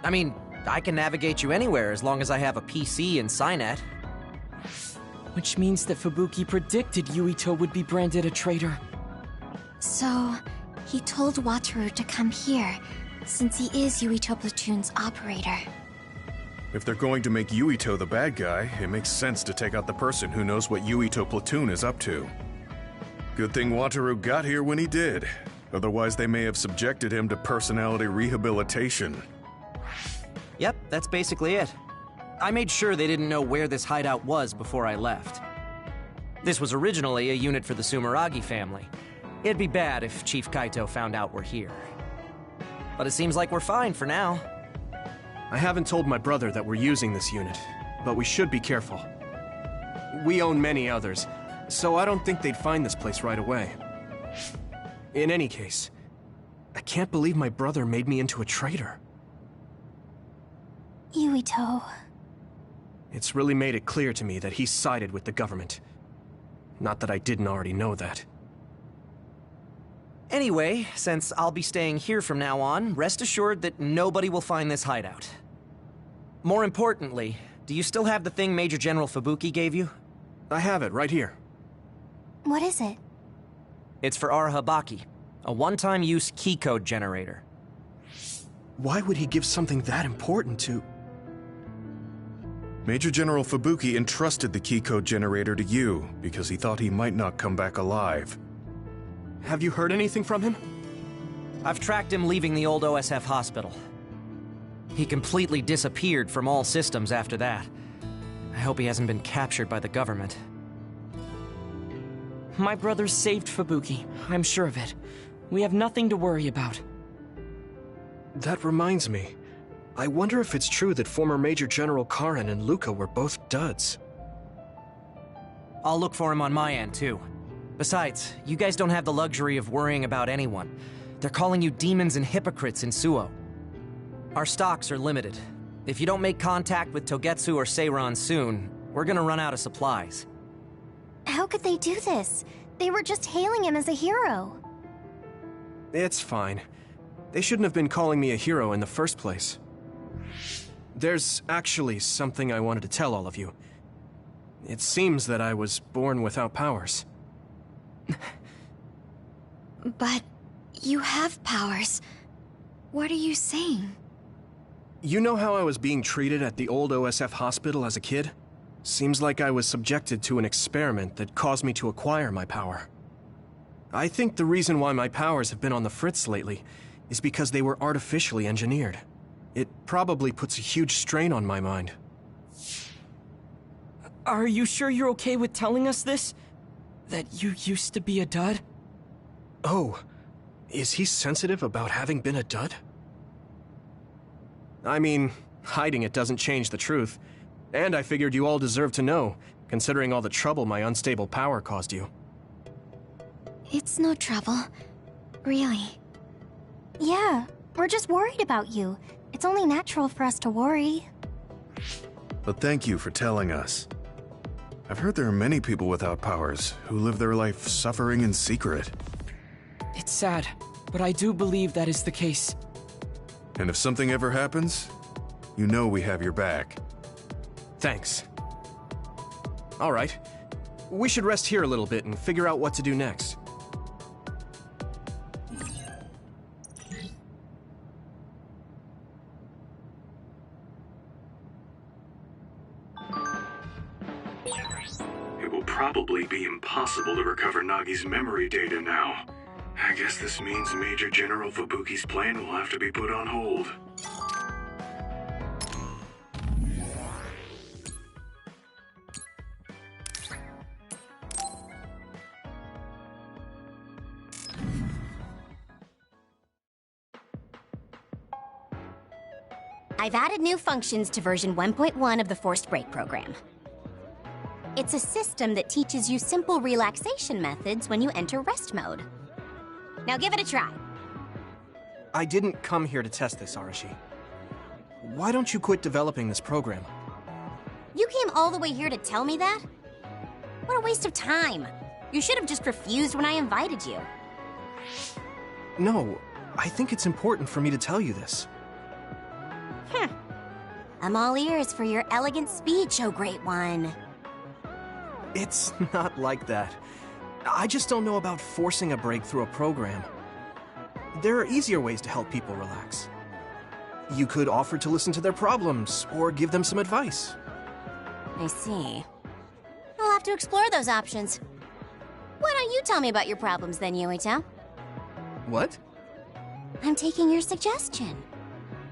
I mean, I can navigate you anywhere as long as I have a PC and Cynet. Which means that Fubuki predicted Yuito would be branded a traitor. So, he told Wataru to come here, since he is Yuito Platoon's operator. If they're going to make Yuito the bad guy, it makes sense to take out the person who knows what Yuito Platoon is up to. Good thing Wataru got here when he did. Otherwise, they may have subjected him to personality rehabilitation. Yep, that's basically it. I made sure they didn't know where this hideout was before I left. This was originally a unit for the Sumeragi family. It'd be bad if Chief Kaito found out we're here. But it seems like we're fine for now. I haven't told my brother that we're using this unit, but we should be careful. We own many others, so I don't think they'd find this place right away. In any case, I can't believe my brother made me into a traitor. Yuito. It's really made it clear to me that he sided with the government. Not that I didn't already know that. Anyway, since I'll be staying here from now on, rest assured that nobody will find this hideout. More importantly, do you still have the thing Major General Fubuki gave you? I have it right here. What is it? It's for Arahabaki, a one-time use key code generator. Why would he give something that important to... Major General Fubuki entrusted the key code generator to you because he thought he might not come back alive. Have you heard anything from him? I've tracked him leaving the old OSF hospital. He completely disappeared from all systems after that. I hope he hasn't been captured by the government. My brother saved Fubuki, I'm sure of it. We have nothing to worry about. That reminds me. I wonder if it's true that former Major General Karen and Luca were both duds. I'll look for him on my end, too. Besides, you guys don't have the luxury of worrying about anyone. They're calling you demons and hypocrites in Suo. Our stocks are limited. If you don't make contact with Togetsu or Seiran soon, we're gonna run out of supplies. How could they do this? They were just hailing him as a hero. It's fine. They shouldn't have been calling me a hero in the first place. There's actually something I wanted to tell all of you. It seems that I was born without powers. But you have powers. What are you saying? You know how I was being treated at the old OSF hospital as a kid? Seems like I was subjected to an experiment that caused me to acquire my power. I think the reason why my powers have been on the fritz lately is because they were artificially engineered. It probably puts a huge strain on my mind. Are you sure you're okay with telling us this? That you used to be a dud? Oh, is he sensitive about having been a dud? I mean, hiding it doesn't change the truth. And I figured you all deserve to know, considering all the trouble my unstable power caused you. It's no trouble. Really. Yeah, we're just worried about you. It's only natural for us to worry. But thank you for telling us. I've heard there are many people without powers who live their life suffering in secret. It's sad, but I do believe that is the case. And if something ever happens, you know we have your back. Thanks. All right. We should rest here a little bit and figure out what to do next. It will probably be impossible to recover Nagi's memory data now. I guess this means Major General Fubuki's plan will have to be put on hold. I've added new functions to version 1.1 of the Forced Break program. It's a system that teaches you simple relaxation methods when you enter rest mode. Now give it a try. I didn't come here to test this, Arashi. Why don't you quit developing this program? You came all the way here to tell me that? What a waste of time. You should have just refused when I invited you. No, I think it's important for me to tell you this. I'm all ears for your elegant speech, oh great one. It's not like that. I just don't know about forcing a break through a program. There are easier ways to help people relax. You could offer to listen to their problems, or give them some advice. I see. I'll have to explore those options. Why don't you tell me about your problems then, Yuito? What? I'm taking your suggestion.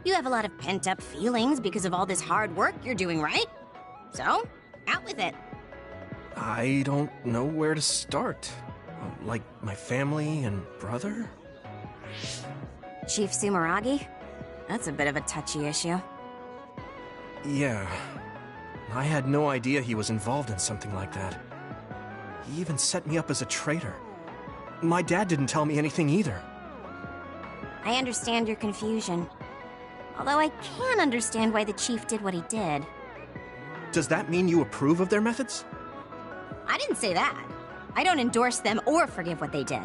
You have a lot of pent-up feelings because of all this hard work you're doing, right? So, out with it. I don't know where to start. Like, my family and brother? Chief Sumeragi? That's a bit of a touchy issue. Yeah. I had no idea he was involved in something like that. He even set me up as a traitor. My dad didn't tell me anything either. I understand your confusion. Although I can understand why the chief did what he did. Does that mean you approve of their methods? I didn't say that. I don't endorse them or forgive what they did.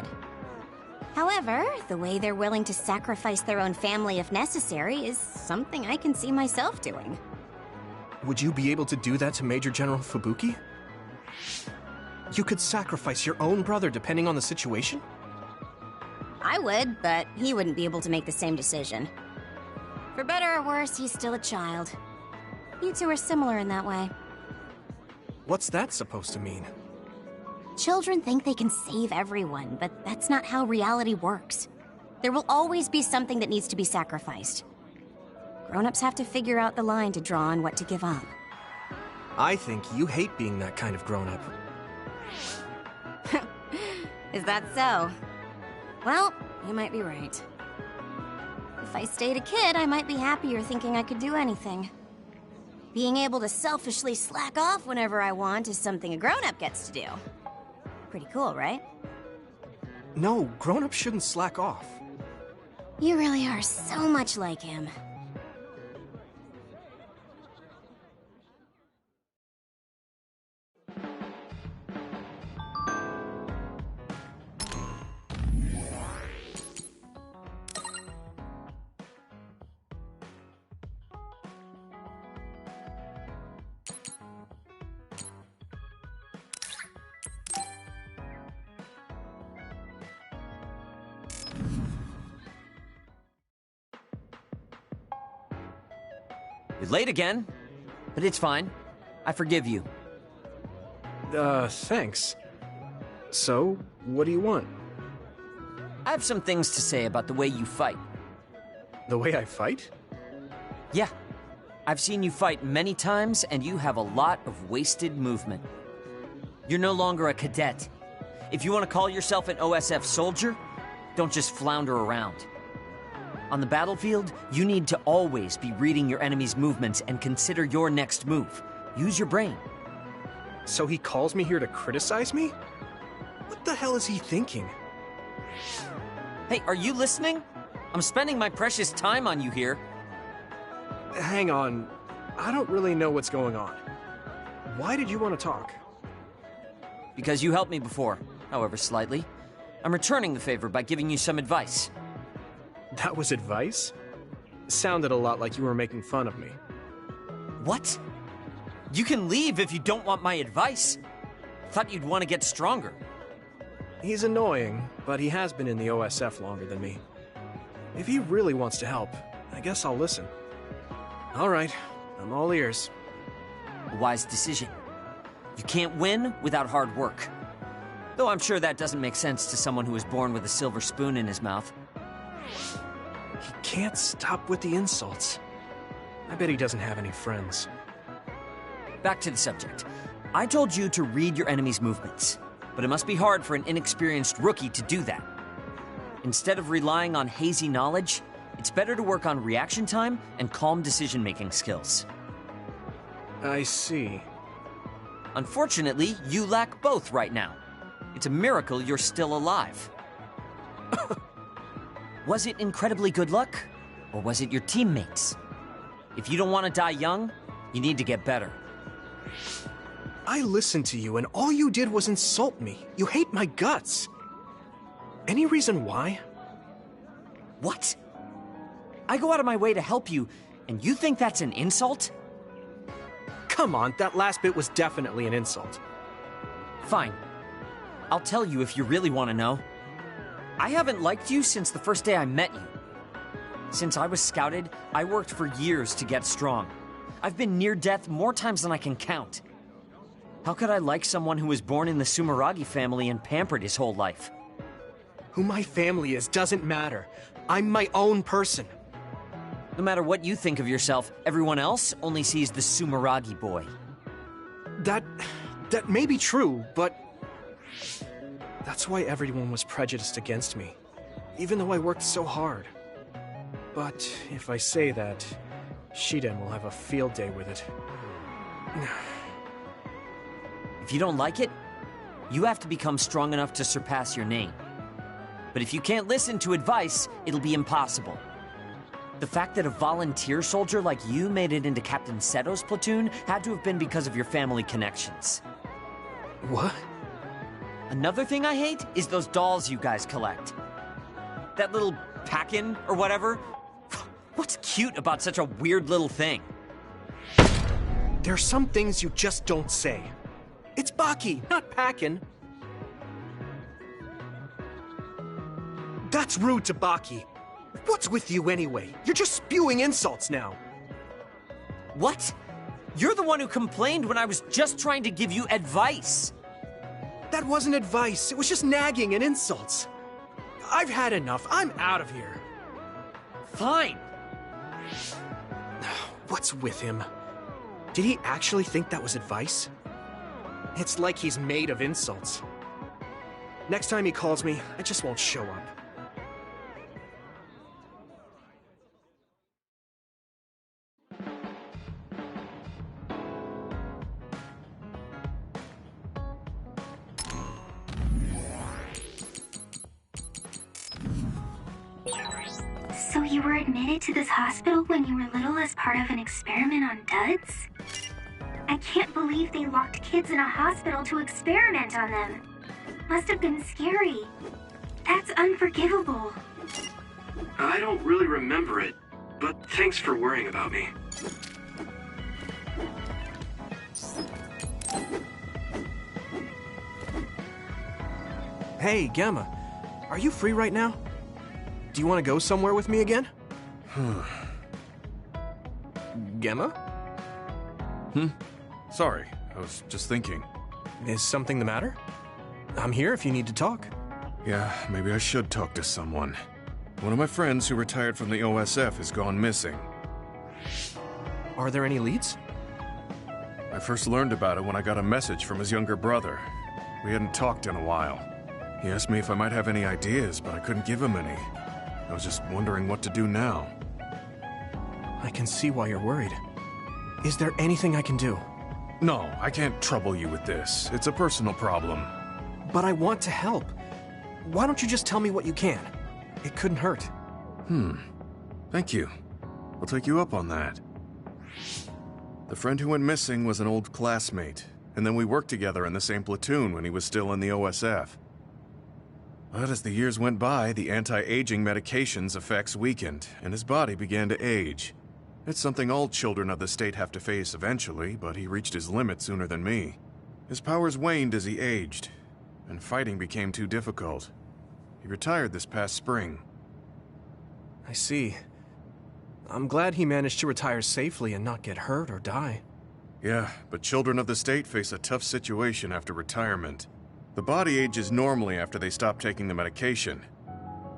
However, the way they're willing to sacrifice their own family if necessary is something I can see myself doing. Would you be able to do that to Major General Fubuki? You could sacrifice your own brother depending on the situation? I would, but he wouldn't be able to make the same decision. For better or worse, he's still a child. You two are similar in that way. What's that supposed to mean? Children think they can save everyone, but that's not how reality works. There will always be something that needs to be sacrificed. Grown-ups have to figure out the line to draw on what to give up. I think you hate being that kind of grown-up. Is that so? Well, you might be right. If I stayed a kid, I might be happier thinking I could do anything. Being able to selfishly slack off whenever I want is something a grown-up gets to do. Pretty cool, right? No, grown-ups shouldn't slack off. You really are so much like him. You're late again, but it's fine. I forgive you. Thanks. So, what do you want? I have some things to say about the way you fight. The way I fight? Yeah. I've seen you fight many times, and you have a lot of wasted movement. You're no longer a cadet. If you want to call yourself an OSF soldier, don't just flounder around. On the battlefield, you need to always be reading your enemy's movements and consider your next move. Use your brain. So he calls me here to criticize me? What the hell is he thinking? Hey, are you listening? I'm spending my precious time on you here. Hang on. I don't really know what's going on. Why did you want to talk? Because you helped me before, however slightly. I'm returning the favor by giving you some advice. That was advice? Sounded a lot like you were making fun of me. What? You can leave if you don't want my advice. Thought you'd want to get stronger. He's annoying, but he has been in the OSF longer than me. If he really wants to help, I guess I'll listen. All right, I'm all ears. A wise decision. You can't win without hard work. Though I'm sure that doesn't make sense to someone who was born with a silver spoon in his mouth. He can't stop with the insults. I bet he doesn't have any friends. Back to the subject. I told you to read your enemy's movements, but it must be hard for an inexperienced rookie to do that. Instead of relying on hazy knowledge, it's better to work on reaction time and calm decision-making skills. I see. Unfortunately, you lack both right now. It's a miracle you're still alive. Was it incredibly good luck? Or was it your teammates? If you don't want to die young, you need to get better. I listened to you and all you did was insult me. You hate my guts. Any reason why? What? I go out of my way to help you, and you think that's an insult? Come on, that last bit was definitely an insult. Fine. I'll tell you if you really want to know. I haven't liked you since the first day I met you. Since I was scouted, I worked for years to get strong. I've been near death more times than I can count. How could I like someone who was born in the Sumeragi family and pampered his whole life? Who my family is doesn't matter. I'm my own person. No matter what you think of yourself, everyone else only sees the Sumeragi boy. That may be true, but that's why everyone was prejudiced against me, even though I worked so hard. But if I say that, Shiden will have a field day with it. If you don't like it, you have to become strong enough to surpass your name. But if you can't listen to advice, it'll be impossible. The fact that a volunteer soldier like you made it into Captain Seto's platoon had to have been because of your family connections. What? Another thing I hate is those dolls you guys collect. That little pack-in or whatever. What's cute about such a weird little thing? There are some things you just don't say. It's Baki, not Packin. That's rude to Baki. What's with you anyway? You're just spewing insults now. What? You're the one who complained when I was just trying to give you advice. That wasn't advice. It was just nagging and insults. I've had enough. I'm out of here. Fine. What's with him? Did he actually think that was advice? It's like he's made of insults. Next time he calls me, I just won't show up. So you were admitted to this hospital when you were little as part of an experiment on duds? I can't believe they locked kids in a hospital to experiment on them. Must have been scary. That's unforgivable. I don't really remember it, but thanks for worrying about me. Hey, Gamma. Are you free right now? Do you want to go somewhere with me again? Gemma? Sorry, I was just thinking. Is something the matter? I'm here if you need to talk. Yeah, maybe I should talk to someone. One of my friends who retired from the OSF has gone missing. Are there any leads? I first learned about it when I got a message from his younger brother. We hadn't talked in a while. He asked me if I might have any ideas, but I couldn't give him any. I was just wondering what to do now. I can see why you're worried. Is there anything I can do? No, I can't trouble you with this. It's a personal problem. But I want to help. Why don't you just tell me what you can? It couldn't hurt. Thank you. I'll take you up on that. The friend who went missing was an old classmate, and then we worked together in the same platoon when he was still in the OSF. But as the years went by, the anti-aging medication's effects weakened, and his body began to age. It's something all children of the state have to face eventually, but he reached his limit sooner than me. His powers waned as he aged, and fighting became too difficult. He retired this past spring. I see. I'm glad he managed to retire safely and not get hurt or die. Yeah, but children of the state face a tough situation after retirement. The body ages normally after they stop taking the medication,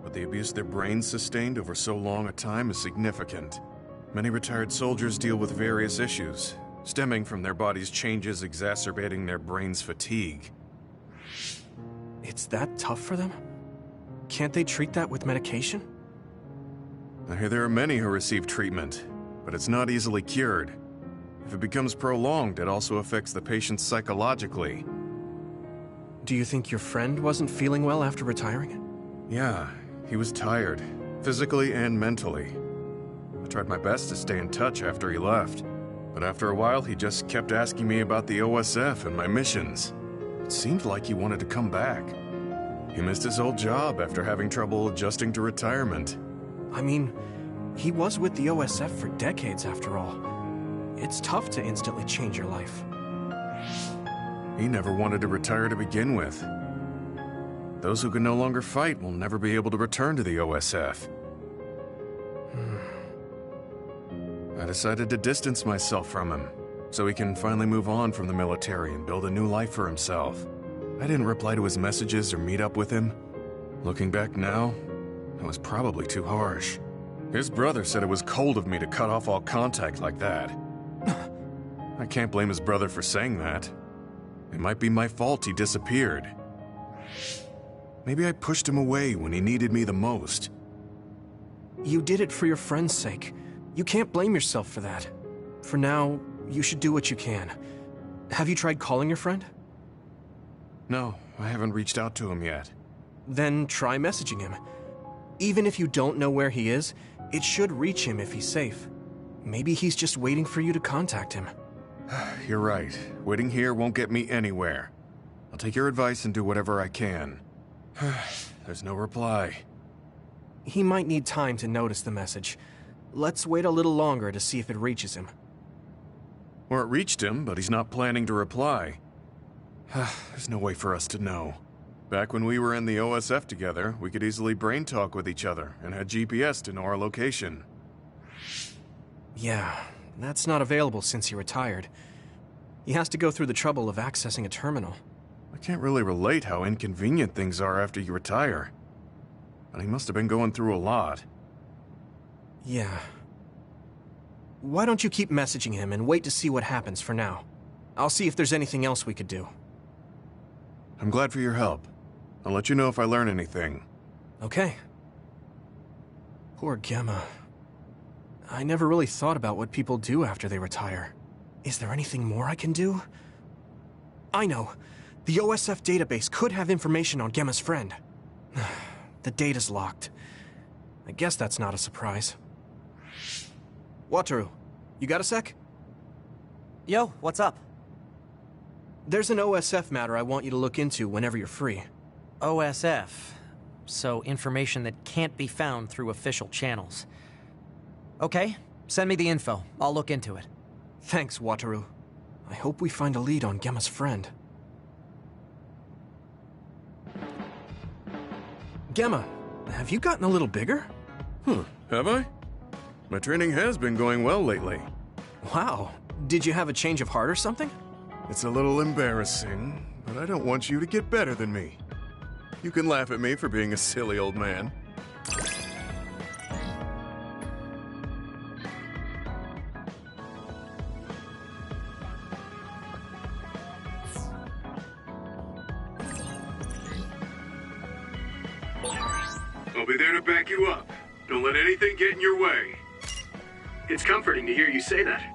but the abuse their brains sustained over so long a time is significant. Many retired soldiers deal with various issues, stemming from their body's changes exacerbating their brain's fatigue. It's that tough for them? Can't they treat that with medication? I hear there are many who receive treatment, but it's not easily cured. If it becomes prolonged, it also affects the patient psychologically. Do you think your friend wasn't feeling well after retiring? Yeah, he was tired, physically and mentally. I tried my best to stay in touch after he left, but after a while he just kept asking me about the OSF and my missions. It seemed like he wanted to come back. He missed his old job after having trouble adjusting to retirement. I mean, he was with the OSF for decades after all. It's tough to instantly change your life. He never wanted to retire to begin with. Those who can no longer fight will never be able to return to the OSF. I decided to distance myself from him, so he can finally move on from the military and build a new life for himself. I didn't reply to his messages or meet up with him. Looking back now, I was probably too harsh. His brother said it was cold of me to cut off all contact like that. I can't blame his brother for saying that. It might be my fault he disappeared. Maybe I pushed him away when he needed me the most. You did it for your friend's sake. You can't blame yourself for that. For now, you should do what you can. Have you tried calling your friend? No, I haven't reached out to him yet. Then try messaging him. Even if you don't know where he is, it should reach him if he's safe. Maybe he's just waiting for you to contact him. You're right. Waiting here won't get me anywhere. I'll take your advice and do whatever I can. There's no reply. He might need time to notice the message. Let's wait a little longer to see if it reaches him. Or it reached him, but he's not planning to reply. There's no way for us to know. Back when we were in the OSF together, we could easily brain talk with each other and had GPS to know our location. Yeah, that's not available since he retired. He has to go through the trouble of accessing a terminal. I can't really relate how inconvenient things are after you retire. But he must have been going through a lot. Yeah. Why don't you keep messaging him and wait to see what happens for now? I'll see if there's anything else we could do. I'm glad for your help. I'll let you know if I learn anything. Okay. Poor Gemma. I never really thought about what people do after they retire. Is there anything more I can do? I know. The OSF database could have information on Gemma's friend. The data's locked. I guess that's not a surprise. Wataru, you got a sec? Yo, what's up? There's an OSF matter I want you to look into whenever you're free. OSF. So information that can't be found through official channels. Okay, send me the info. I'll look into it. Thanks, Wataru. I hope we find a lead on Gemma's friend. Gemma, have you gotten a little bigger? Have I? My training has been going well lately. Wow. Did you have a change of heart or something? It's a little embarrassing, but I don't want you to get better than me. You can laugh at me for being a silly old man. I'll be there to back you up. Don't let anything get in your way. It's comforting to hear you say that.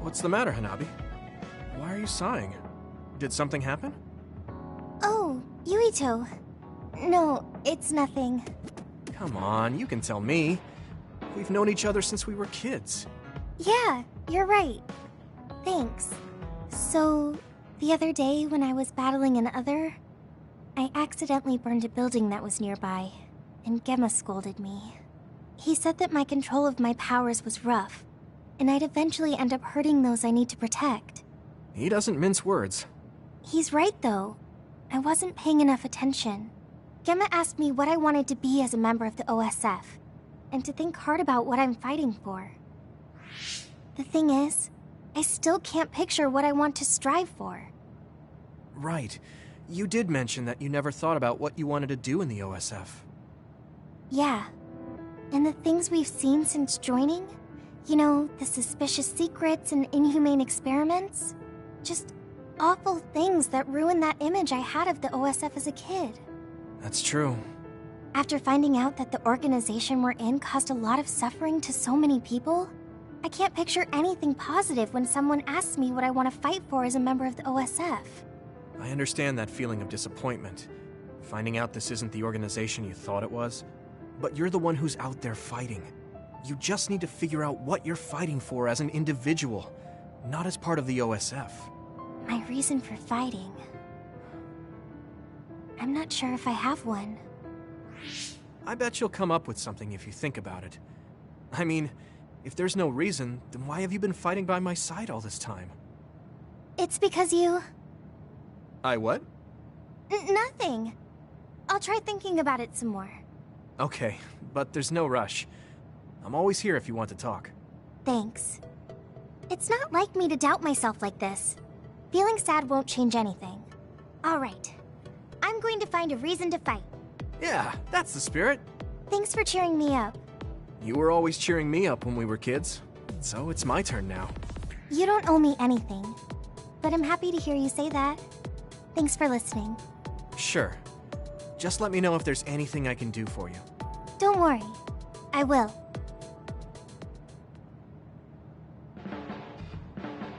What's the matter, Hanabi? Why are you sighing? Did something happen? Oh, Yuito. No, it's nothing. Come on, you can tell me. We've known each other since we were kids. Yeah, you're right. Thanks. So, the other day when I was battling an other, I accidentally burned a building that was nearby, and Gemma scolded me. He said that my control of my powers was rough, and I'd eventually end up hurting those I need to protect. He doesn't mince words. He's right, though. I wasn't paying enough attention. Gemma asked me what I wanted to be as a member of the OSF, and to think hard about what I'm fighting for. The thing is, I still can't picture what I want to strive for. Right. You did mention that you never thought about what you wanted to do in the OSF. Yeah. And the things we've seen since joining? You know, the suspicious secrets and inhumane experiments? Just awful things that ruined that image I had of the OSF as a kid. That's true. After finding out that the organization we're in caused a lot of suffering to so many people, I can't picture anything positive when someone asks me what I want to fight for as a member of the OSF. I understand that feeling of disappointment. Finding out this isn't the organization you thought it was. But you're the one who's out there fighting. You just need to figure out what you're fighting for as an individual, not as part of the OSF. My reason for fighting... I'm not sure if I have one. I bet you'll come up with something if you think about it. I mean, if there's no reason, then why have you been fighting by my side all this time? It's because you... I what? Nothing. I'll try thinking about it some more. Okay, but there's no rush. I'm always here if you want to talk. Thanks. It's not like me to doubt myself like this. Feeling sad won't change anything. All right. I'm going to find a reason to fight. Yeah, that's the spirit. Thanks for cheering me up. You were always cheering me up when we were kids, so it's my turn now. You don't owe me anything, but I'm happy to hear you say that. Thanks for listening. Sure. Just let me know if there's anything I can do for you. Don't worry. I will.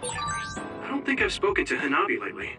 I don't think I've spoken to Hanabi lately.